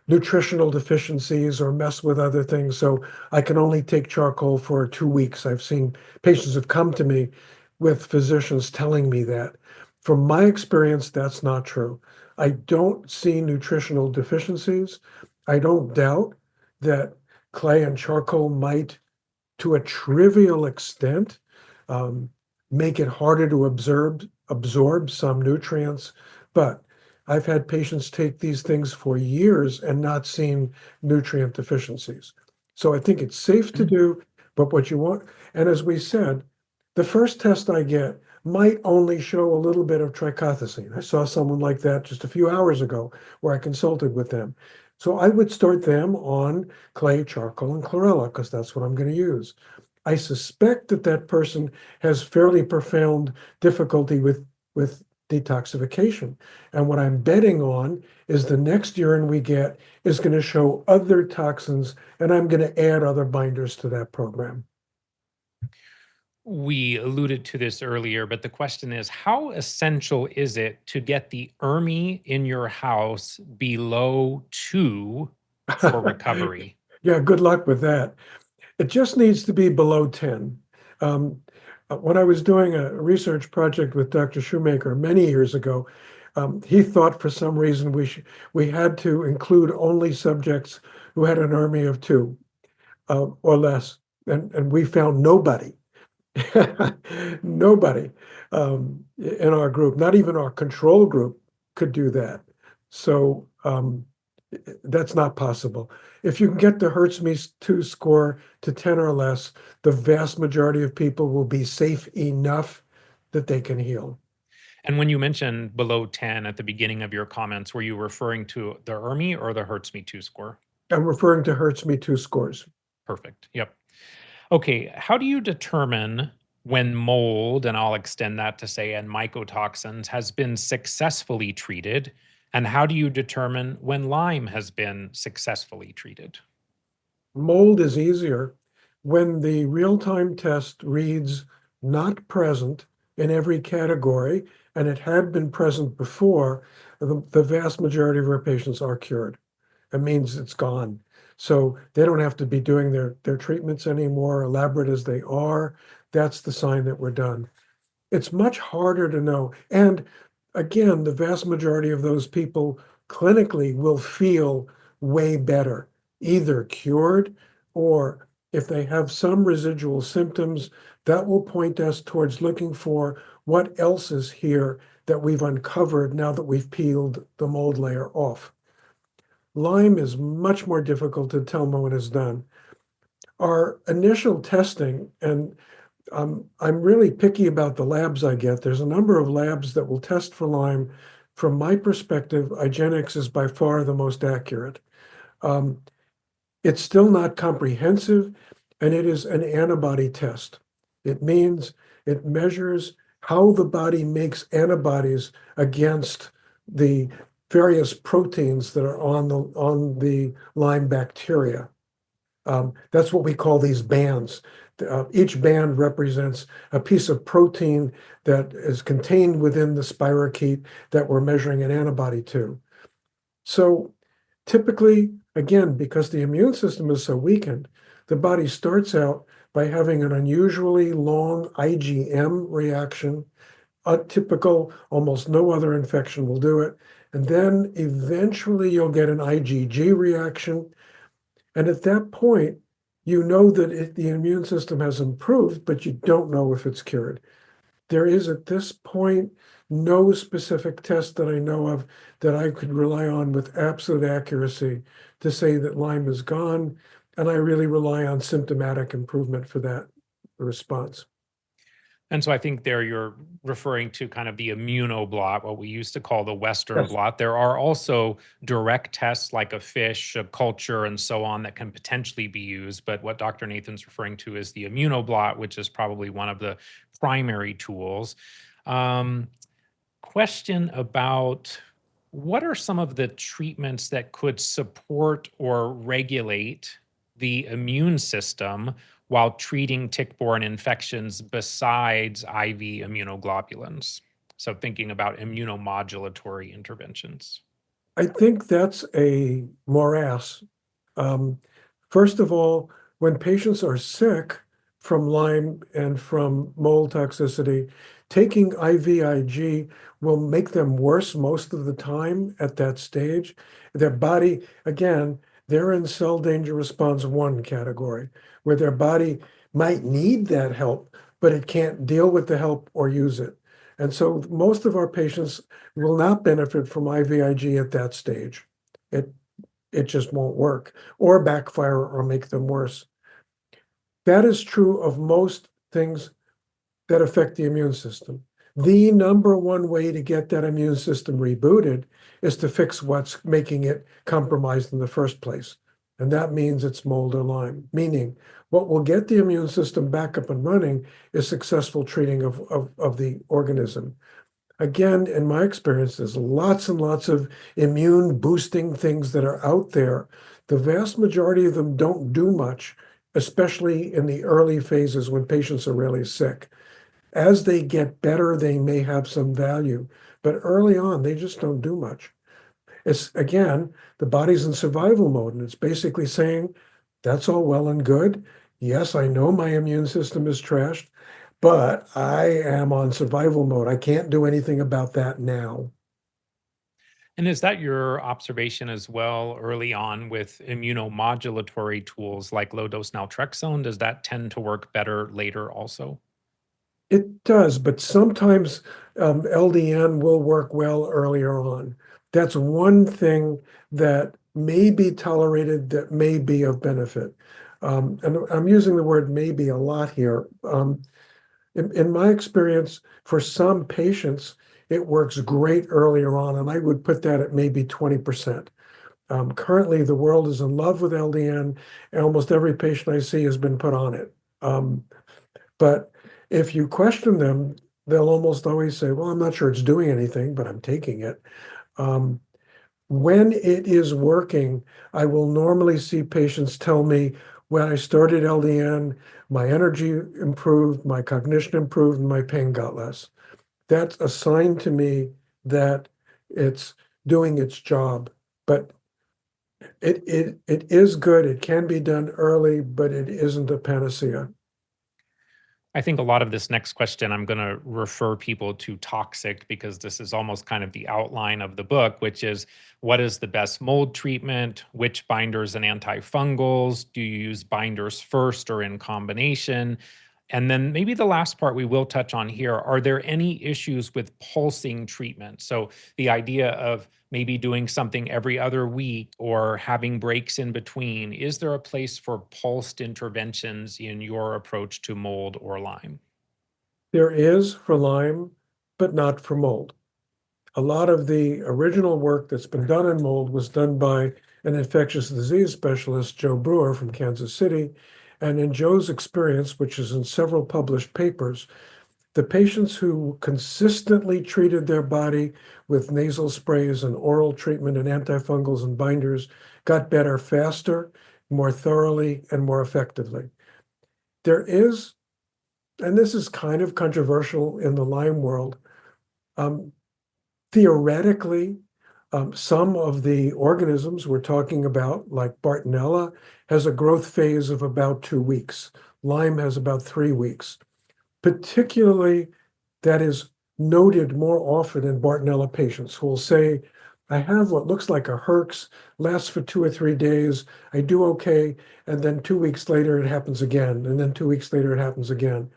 nutritional deficiencies or mess with other things. So I can only take charcoal for 2 weeks. I've seen patients have come to me with physicians telling me that. From my experience, that's not true. I don't see nutritional deficiencies. I don't doubt that clay and charcoal might, to a trivial extent, make it harder to absorb some nutrients. But I've had patients take these things for years and not seen nutrient deficiencies. So I think it's safe to do, but what you want, and as we said, the first test I get might only show a little bit of trichothecene. I saw someone like that just a few hours ago where I consulted with them. So I would start them on clay, charcoal, and chlorella because that's what I'm going to use. I suspect that that person has fairly profound difficulty with detoxification. And what I'm betting on is the next urine we get is going to show other toxins, and I'm going to add other binders to that program. We alluded to this earlier, but the question is, how essential is it to get the ERMI in your house below 2 for recovery? Yeah, good luck with that. It just needs to be below 10. When I was doing a research project with Dr. Shoemaker many years ago, he thought for some reason we had to include only subjects who had an ERMI of 2 or less, and we found nobody, nobody in our group, not even our control group, could do that. So that's not possible. If you can get the HERTZ-Me-2 score to 10 or less, the vast majority of people will be safe enough that they can heal. And when you mentioned below 10 at the beginning of your comments, were you referring to the ERMI or the HERTZ-Me-2 score? I'm referring to HERTZ-Me-2 scores. Perfect. Yep. Okay. How do you determine when mold, and I'll extend that to say, and mycotoxins has been successfully treated? And how do you determine when Lyme has been successfully treated? Mold is easier when the real-time test reads not present in every category, and it had been present before. The vast majority of our patients are cured. It means it's gone. So they don't have to be doing their treatments anymore, elaborate as they are. That's the sign that we're done. It's much harder to know. And again, the vast majority of those people clinically will feel way better, either cured or if they have some residual symptoms, that will point us towards looking for what else is here that we've uncovered now that we've peeled the mold layer off. Lyme is much more difficult to tell when it's done. Our initial testing, and I'm really picky about the labs I get. There's a number of labs that will test for Lyme. From my perspective, IGeneX is by far the most accurate. It's still not comprehensive, and it is an antibody test. It means it measures how the body makes antibodies against the various proteins that are on the Lyme bacteria. That's what we call these bands. Each band represents a piece of protein that is contained within the spirochete that we're measuring an antibody to. So typically, again, because the immune system is so weakened, the body starts out by having an unusually long IgM reaction. Atypical, almost no other infection will do it. And then eventually you'll get an IgG reaction. And at that point, you know that the immune system has improved, but you don't know if it's cured. There is at this point no specific test that I know of that I could rely on with absolute accuracy to say that Lyme is gone. And I really rely on symptomatic improvement for that response. And so I think there you're referring to kind of the immunoblot, what we used to call the Western Yes. blot. There are also direct tests like a fish, a culture, and so on that can potentially be used. But what Dr. Nathan's referring to is the immunoblot, which is probably one of the primary tools. Um, Question about what are some of the treatments that could support or regulate the immune system while treating tick-borne infections besides IV immunoglobulins? So thinking about immunomodulatory interventions. I think that's a morass. Um, First of all, when patients are sick from Lyme and from mold toxicity, taking IVIG will make them worse most of the time at that stage. Their body, again, they're in cell danger response 1 category, where their body might need that help, but it can't deal with the help or use it. And so most of our patients will not benefit from IVIG at that stage. It just won't work or backfire or make them worse. That is true of most things that affect the immune system. The number one way to get that immune system rebooted is to fix what's making it compromised in the first place. And that means it's mold or Lyme, meaning what will get the immune system back up and running is successful treating of the organism. Again, in my experience, there's lots and lots of immune boosting things that are out there. The vast majority of them don't do much, especially in the early phases when patients are really sick. As they get better, they may have some value, but early on, they just don't do much. It's again, the body's in survival mode, and it's basically saying, that's all well and good. Yes, I know my immune system is trashed, but I am on survival mode. I can't do anything about that now. And is that your observation as well early on with immunomodulatory tools like low dose naltrexone? Does that tend to work better later also? It does, but sometimes LDN will work well earlier on. That's one thing that may be tolerated, that may be of benefit. And I'm using the word maybe a lot here. In my experience, for some patients, it works great earlier on, and I would put that at maybe 20%. Currently, the world is in love with LDN, and almost every patient I see has been put on it. But if you question them, they'll almost always say, well, I'm not sure it's doing anything, but I'm taking it. Um, when it is working, I will normally see patients tell me, when I started LDN, my energy improved, my cognition improved, and my pain got less. That's a sign to me that it's doing its job. But it is good. It can be done early, but it isn't a panacea. I think a lot of this next question, I'm going to refer people to toxic because this is almost kind of the outline of the book, which is what is the best mold treatment? Which binders and antifungals? Do you use binders first or in combination? And then maybe the last part we will touch on here, are there any issues with pulsing treatment? So the idea of maybe doing something every other week or having breaks in between, is there a place for pulsed interventions in your approach to mold or Lyme? There is for Lyme, but not for mold. A lot of the original work that's been done in mold was done by an infectious disease specialist, Joe Brewer from Kansas City. And in Joe's experience, which is in several published papers, the patients who consistently treated their body with nasal sprays and oral treatment and antifungals and binders got better faster, more thoroughly, and more effectively. There is, and this is kind of controversial in the Lyme world, um, theoretically, some of the organisms we're talking about, like Bartonella, has a growth phase of about 2 weeks. Lyme has about 3 weeks. Particularly, that is noted more often in Bartonella patients who will say, I have what looks like a herx, lasts for 2 or 3 days, I do okay, and then 2 weeks later it happens again, and then 2 weeks later it happens again.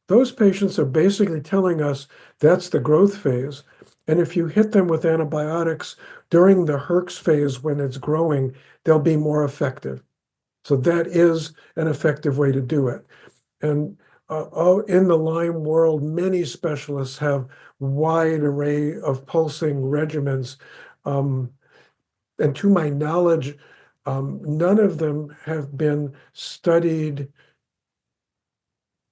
Those patients are basically telling us that's the growth phase. And if you hit them with antibiotics during the herx phase when it's growing, they'll be more effective. So that is an effective way to do it. And in the Lyme world, many specialists have wide array of pulsing regimens. And to my knowledge, none of them have been studied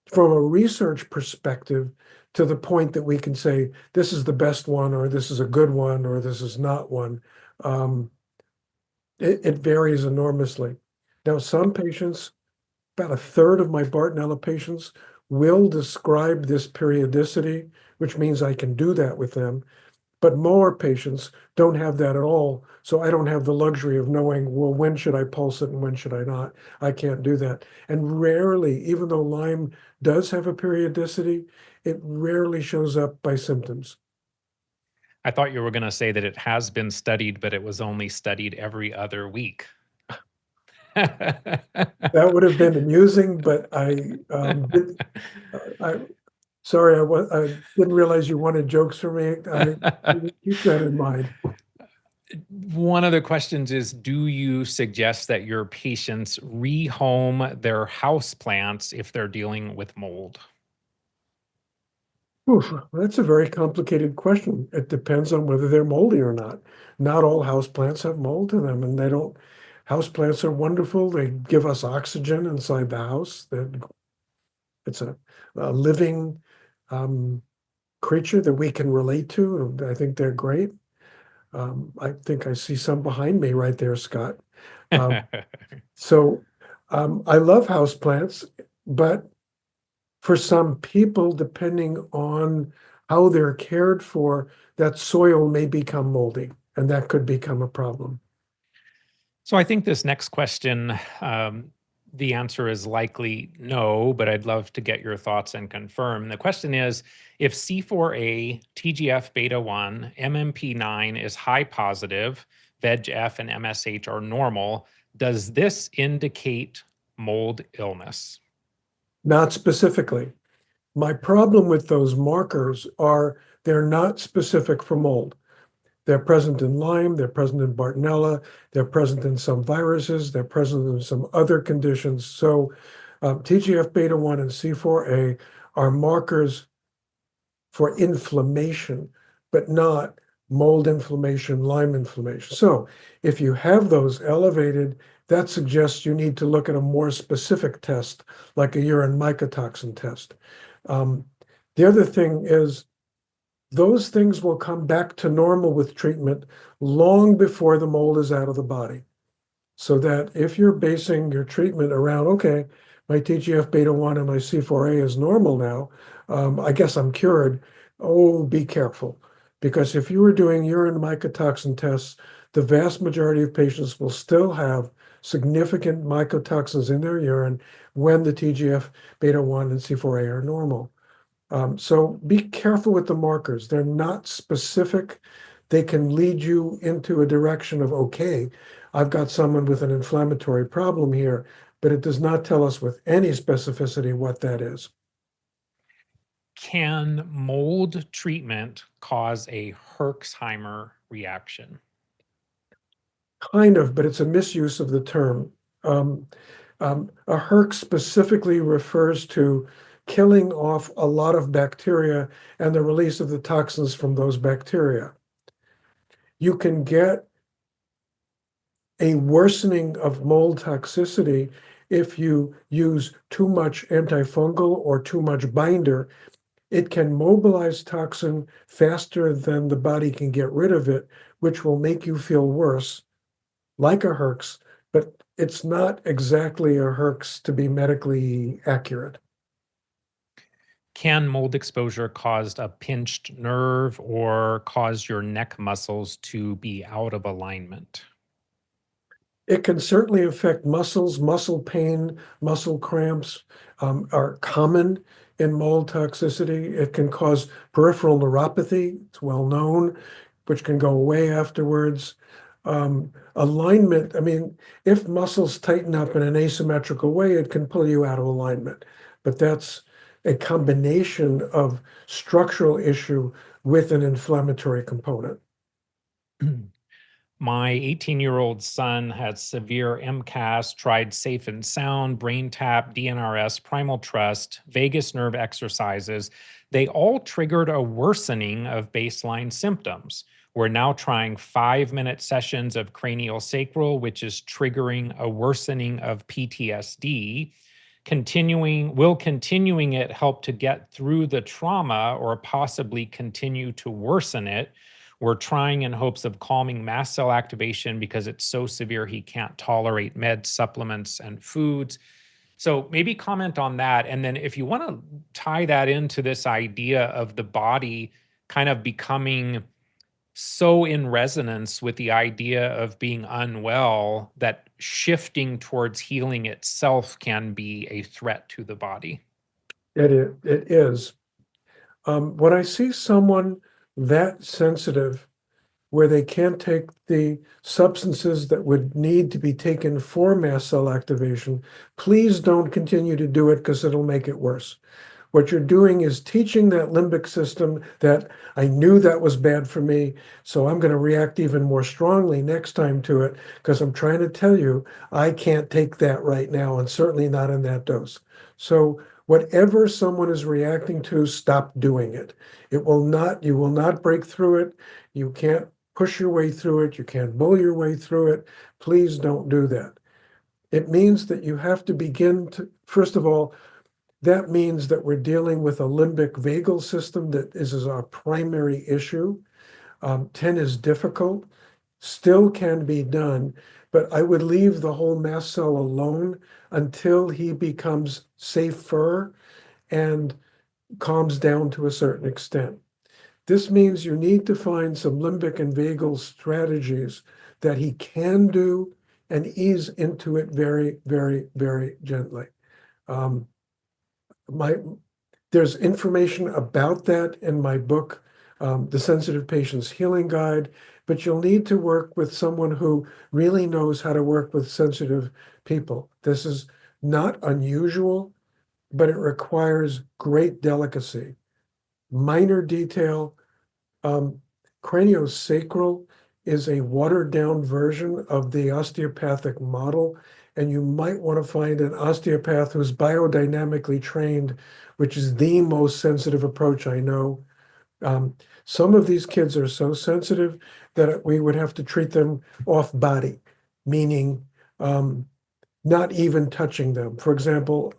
from a research perspective to the point that we can say, this is the best one, or this is a good one, or this is not one. It varies enormously. Now, some patients, about a third of my Bartonella patients, will describe this periodicity, which means I can do that with them. But more patients don't have that at all. So I don't have the luxury of knowing, well, when should I pulse it and when should I not? I can't do that. And rarely, even though Lyme does have a periodicity, it rarely shows up by symptoms. I thought you were going to say that it has been studied, but it was only studied every other week. That would have been amusing, but sorry, I didn't realize you wanted jokes from me. Keep that in mind. One of the questions is, do you suggest that your patients rehome their house plants if they're dealing with mold? Oof, that's a very complicated question. It depends on whether they're moldy or not. Not all houseplants have mold in them, and they don't. Houseplants are wonderful. They give us oxygen inside the house. It's a living creature that we can relate to. And I think they're great. I think I see some behind me right there, Scott. So I love houseplants, but for some people, depending on how they're cared for, that soil may become moldy, and that could become a problem. So I think this next question, the answer is likely no, but I'd love to get your thoughts and confirm. The question is, if C4A, TGF beta 1, MMP9 is high positive, VEGF and MSH are normal, does this indicate mold illness? Not specifically. My problem with those markers are they're not specific for mold. They're present in Lyme, they're present in Bartonella, they're present in some viruses, they're present in some other conditions. So TGF beta 1 and C4A are markers for inflammation, but not mold inflammation, Lyme inflammation. So if you have those elevated, that suggests you need to look at a more specific test, like a urine mycotoxin test. The other thing is, those things will come back to normal with treatment long before the mold is out of the body. So that if you're basing your treatment around, okay, my TGF beta 1 and my C4A is normal now, I guess I'm cured. Oh, be careful. Because if you were doing urine mycotoxin tests, the vast majority of patients will still have significant mycotoxins in their urine when the TGF beta 1 and C4A are normal. So be careful with the markers. They're not specific. They can lead you into a direction of, okay, I've got someone with an inflammatory problem here, but it does not tell us with any specificity what that is. Can mold treatment cause a Herxheimer reaction? Kind of, but it's a misuse of the term. A Herx specifically refers to killing off a lot of bacteria and the release of the toxins from those bacteria. You can get a worsening of mold toxicity if you use too much antifungal or too much binder. It can mobilize toxin faster than the body can get rid of it, which will make you feel worse, like a Herx, but it's not exactly a Herx to be medically accurate. Can mold exposure cause a pinched nerve or cause your neck muscles to be out of alignment? It can certainly affect muscles. Muscle pain, muscle cramps are common in mold toxicity. It can cause peripheral neuropathy, it's well known, which can go away afterwards. Alignment, I mean, if muscles tighten up in an asymmetrical way, it can pull you out of alignment. But that's a combination of structural issue with an inflammatory component. My 18-year-old son had severe MCAS, tried Safe and Sound, Brain Tap, DNRS, Primal Trust, vagus nerve exercises. They all triggered a worsening of baseline symptoms. We're now trying 5-minute sessions of cranial sacral, which is triggering a worsening of PTSD. Will continuing it help to get through the trauma or possibly continue to worsen it? We're trying in hopes of calming mast cell activation because it's so severe he can't tolerate meds, supplements, and foods. So maybe comment on that. And then if you want to tie that into this idea of the body kind of becoming so in resonance with the idea of being unwell that shifting towards healing itself can be a threat to the body. It is. When I see someone that sensitive, where they can't take the substances that would need to be taken for mast cell activation, please don't continue to do it because it'll make it worse. What you're doing is teaching that limbic system that I knew that was bad for me, so I'm going to react even more strongly next time to it because I'm trying to tell you I can't take that right now, and certainly not in that dose. So whatever someone is reacting to, stop doing it. You will not break through it. You can't push your way through it. You can't bull your way through it. Please don't do that. It means that you have to begin to, first of all, that means that we're dealing with a limbic vagal system that is our primary issue. 10 is difficult, still can be done, but I would leave the whole mast cell alone until he becomes safer and calms down to a certain extent. This means you need to find some limbic and vagal strategies that he can do and ease into it very, very, very gently. There's information about that in my book, The Sensitive Patient's Healing Guide, but you'll need to work with someone who really knows how to work with sensitive people. This is not unusual, but it requires great delicacy. Minor detail. Craniosacral is a watered-down version of the osteopathic model, and you might want to find an osteopath who's biodynamically trained, which is the most sensitive approach I know. Some of these kids are so sensitive that we would have to treat them off body, meaning not even touching them. For example,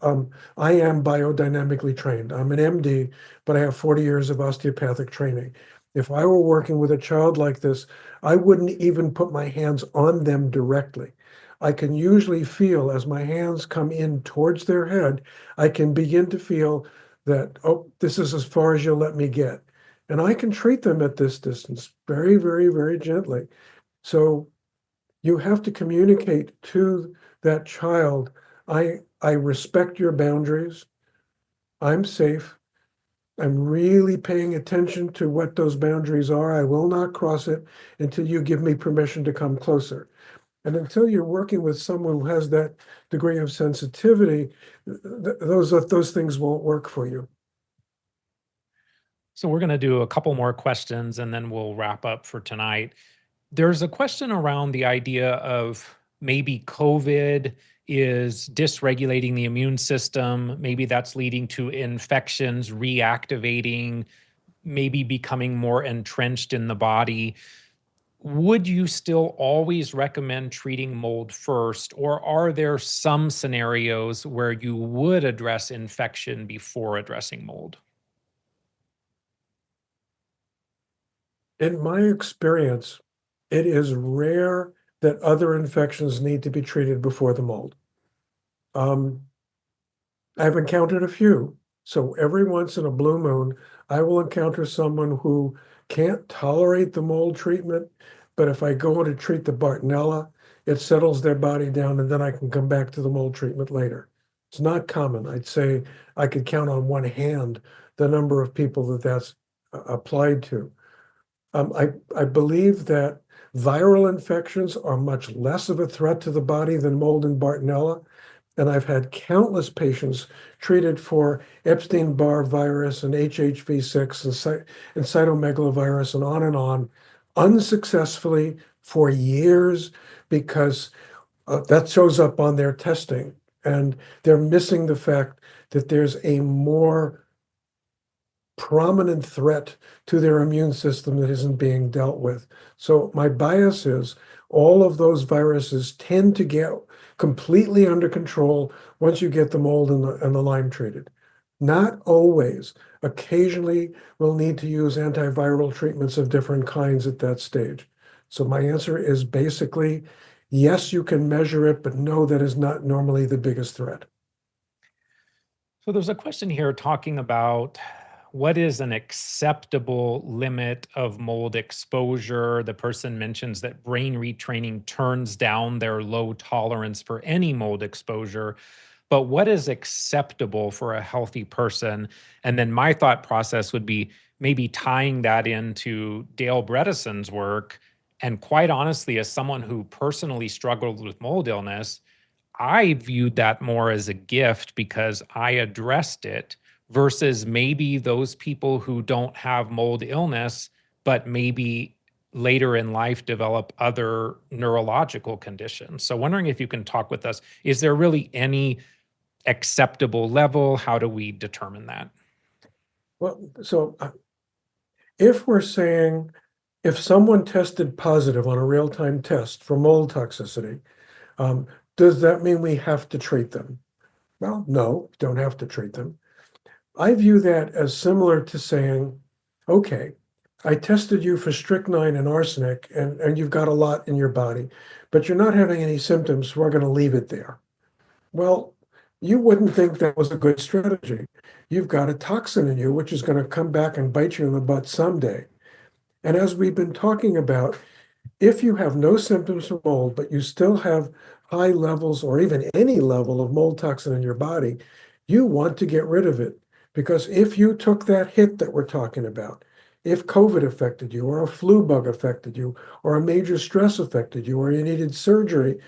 I am biodynamically trained. I'm an MD, but I have 40 years of osteopathic training. If I were working with a child like this, I wouldn't even put my hands on them directly. I can usually feel as my hands come in towards their head, I can begin to feel that, oh, this is as far as you'll let me get. And I can treat them at this distance very, very, very gently. So you have to communicate to that child, I respect your boundaries. I'm safe. I'm really paying attention to what those boundaries are. I will not cross it until you give me permission to come closer. And until you're working with someone who has that degree of sensitivity, those things won't work for you. So we're going to do a couple more questions and then we'll wrap up for tonight. There's a question around the idea of maybe COVID is dysregulating the immune system. Maybe that's leading to infections reactivating, maybe becoming more entrenched in the body. Would you still always recommend treating mold first, or are there some scenarios where you would address infection before addressing mold? In my experience, it is rare that other infections need to be treated before the mold. I've encountered a few. So every once in a blue moon, I will encounter someone who can't tolerate the mold treatment, but if I go in to treat the Bartonella, it settles their body down, and then I can come back to the mold treatment later. It's not common. I'd say I could count on one hand the number of people that that's applied to. I believe that viral infections are much less of a threat to the body than mold and Bartonella. And I've had countless patients treated for Epstein-Barr virus and HHV6 and cytomegalovirus and on, unsuccessfully for years because that shows up on their testing. And they're missing the fact that there's a more prominent threat to their immune system that isn't being dealt with. So my bias is all of those viruses tend to get completely under control once you get the mold and the Lyme treated. Not always. Occasionally, we'll need to use antiviral treatments of different kinds at that stage. So my answer is basically, yes, you can measure it, but no, that is not normally the biggest threat. So there's a question here talking about what is an acceptable limit of mold exposure. The person mentions that brain retraining turns down their low tolerance for any mold exposure. But what is acceptable for a healthy person? And then my thought process would be maybe tying that into Dale Bredesen's work. And quite honestly, as someone who personally struggled with mold illness, I viewed that more as a gift because I addressed it versus maybe those people who don't have mold illness, but maybe later in life develop other neurological conditions. So wondering if you can talk with us, is there really any acceptable level? How do we determine that? Well, so if we're saying if someone tested positive on a real-time test for mold toxicity, does that mean we have to treat them? Well, no, don't have to treat them. I view that as similar to saying, okay, I tested you for strychnine and arsenic, and you've got a lot in your body, but you're not having any symptoms, so we're going to leave it there. Well, you wouldn't think that was a good strategy. You've got a toxin in you, which is going to come back and bite you in the butt someday. And as we've been talking about, if you have no symptoms of mold, but you still have high levels or even any level of mold toxin in your body, you want to get rid of it. Because if you took that hit that we're talking about, if COVID affected you, or a flu bug affected you, or a major stress affected you, or you needed surgery,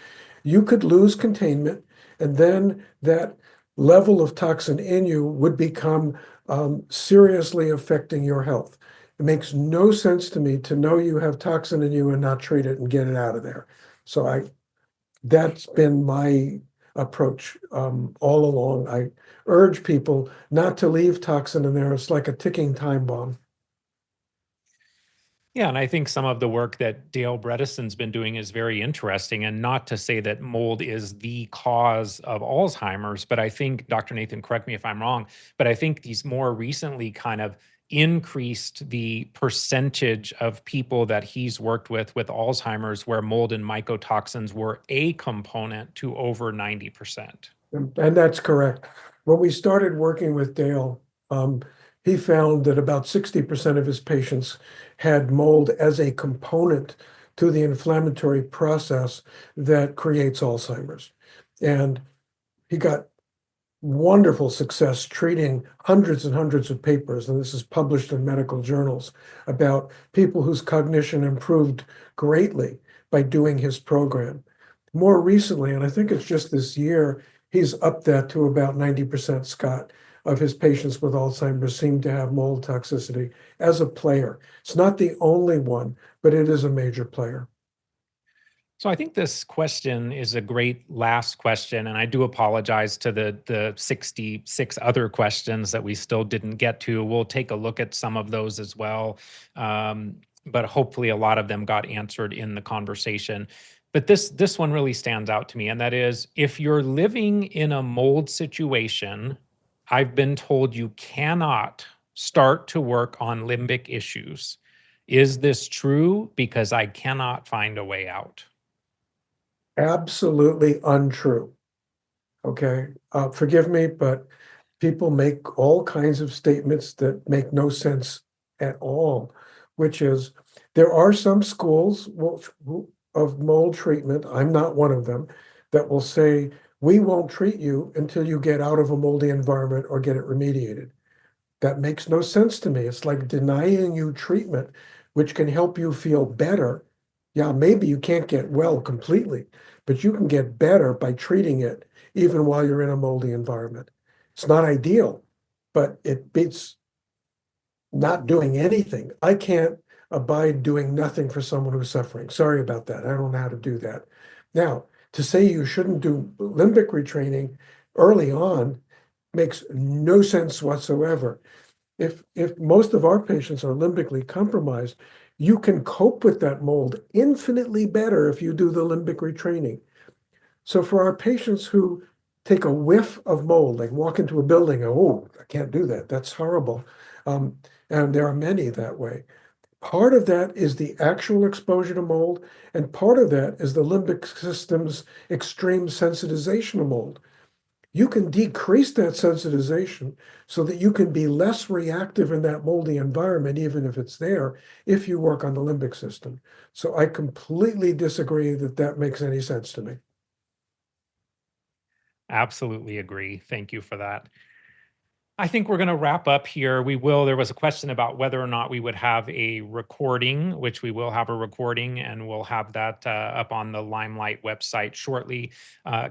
you could lose containment, and then that level of toxin in you would become seriously affecting your health. It makes no sense to me to know you have toxin in you and not treat it and get it out of there. So that's been my approach all along. I urge people not to leave toxin in there. It's like a ticking time bomb. Yeah, and I think some of the work that Dale Bredesen's been doing is very interesting. And not to say that mold is the cause of Alzheimer's, but I think, Dr. Nathan, correct me if I'm wrong, but I think these more recently kind of increased the percentage of people that he's worked with Alzheimer's where mold and mycotoxins were a component to over 90%. And that's correct. When we started working with Dale, he found that about 60% of his patients had mold as a component to the inflammatory process that creates Alzheimer's. And he got wonderful success treating hundreds and hundreds of papers, and this is published in medical journals, about people whose cognition improved greatly by doing his program. More recently, and I think it's just this year, he's upped that to about 90%, Scott, of his patients with Alzheimer's seem to have mold toxicity as a player. It's not the only one, but it is a major player. So I think this question is a great last question, and I do apologize to the 66 other questions that we still didn't get to. We'll take a look at some of those as well, but hopefully a lot of them got answered in the conversation. But this one really stands out to me, and that is, if you're living in a mold situation, I've been told you cannot start to work on limbic issues. Is this true? Because I cannot find a way out. Absolutely untrue. Okay. Forgive me, but people make all kinds of statements that make no sense at all, which is there are some schools of mold treatment, I'm not one of them, that will say, we won't treat you until you get out of a moldy environment or get it remediated. That makes no sense to me. It's like denying you treatment, which can help you feel better. Yeah, maybe you can't get well completely, but you can get better by treating it even while you're in a moldy environment. It's not ideal, but it beats not doing anything. I can't abide doing nothing for someone who's suffering. Sorry about that. I don't know how to do that. Now, to say you shouldn't do limbic retraining early on makes no sense whatsoever. If most of our patients are limbically compromised, you can cope with that mold infinitely better if you do the limbic retraining. So for our patients who take a whiff of mold, like walk into a building, oh, I can't do that. That's horrible. And there are many that way. Part of that is the actual exposure to mold, and part of that is the limbic system's extreme sensitization of mold. You can decrease that sensitization so that you can be less reactive in that moldy environment, even if it's there, if you work on the limbic system. So I completely disagree that that makes any sense to me. Absolutely agree. Thank you for that. I think we're going to wrap up here. There was a question about whether or not we would have a recording, which we will have a recording, and we'll have that up on the LymeLight website shortly.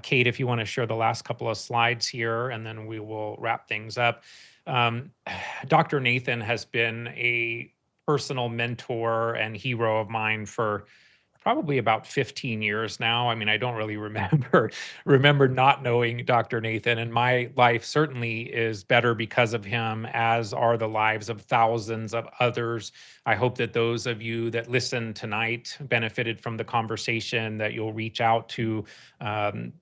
Kate, if you want to share the last couple of slides here, and then we will wrap things up. Dr. Nathan has been a personal mentor and hero of mine for probably about 15 years now. I mean, I don't really remember not knowing Dr. Nathan, and my life certainly is better because of him, as are the lives of thousands of others. I hope that those of you that listen tonight benefited from the conversation, that you'll reach out to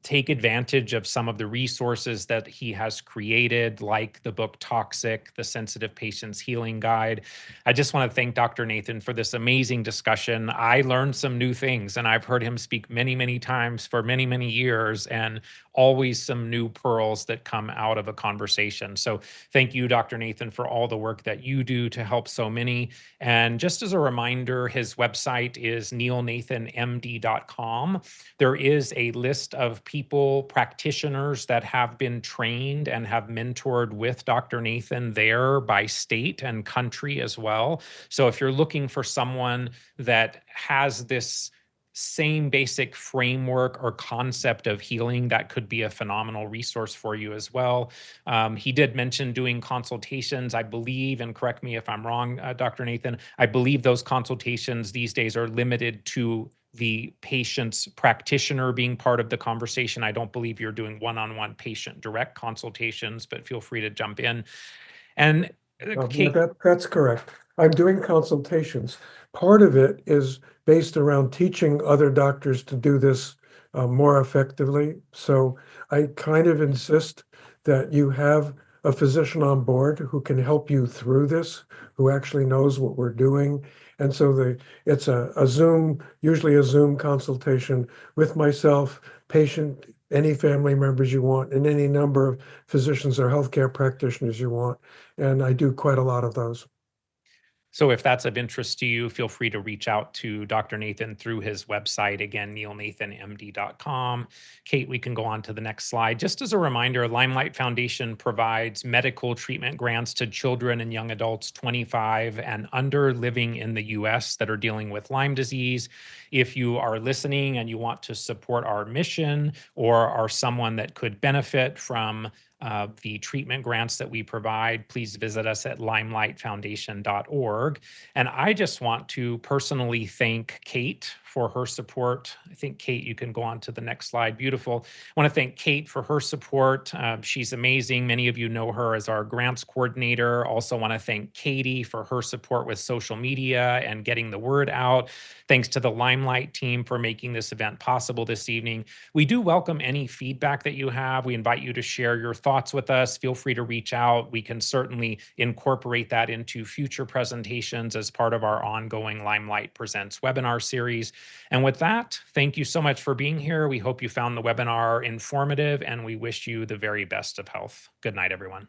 take advantage of some of the resources that he has created, like the book Toxic, the Sensitive Patient's Healing Guide. I just want to thank Dr. Nathan for this amazing discussion. I learned some new things, and I've heard him speak many, many times for many, many years, and always some new pearls that come out of a conversation. So thank you, Dr. Nathan, for all the work that you do to help so many. And just as a reminder, his website is neilnathanmd.com. There is a list of people, practitioners that have been trained and have mentored with Dr. Nathan there by state and country as well. So if you're looking for someone that has this same basic framework or concept of healing, that could be a phenomenal resource for you as well. He did mention doing consultations, I believe, and correct me if I'm wrong, Dr. Nathan, I believe those consultations these days are limited to the patient's practitioner being part of the conversation. I don't believe you're doing one-on-one patient direct consultations, but feel free to jump in. And Kate, That's correct. I'm doing consultations. Part of it is based around teaching other doctors to do this more effectively. So I kind of insist that you have a physician on board who can help you through this, who actually knows what we're doing. And so it's a Zoom, usually a Zoom consultation with myself, patient, any family members you want, and any number of physicians or healthcare practitioners you want. And I do quite a lot of those. so if that's of interest to you, feel free to reach out to Dr. Nathan through his website, again, neilnathanmd.com. Kate, we can go on to the next slide. Just as a reminder, LymeLight Foundation provides medical treatment grants to children and young adults 25 and under living in the US that are dealing with Lyme disease. If you are listening and you want to support our mission, or are someone that could benefit from the treatment grants that we provide, please visit us at limelightfoundation.org. And I just want to personally thank Kate for her support. I think, Kate, you can go on to the next slide. Beautiful. I want to thank Kate for her support. She's amazing. Many of you know her as our grants coordinator. Also want to thank Katie for her support with social media and getting the word out. Thanks to the LymeLight team for making this event possible this evening. We do welcome any feedback that you have. We invite you to share your thoughts with us. Feel free to reach out. We can certainly incorporate that into future presentations as part of our ongoing LymeLight Presents webinar series. And with that, thank you so much for being here. We hope you found the webinar informative, and we wish you the very best of health. Good night, everyone.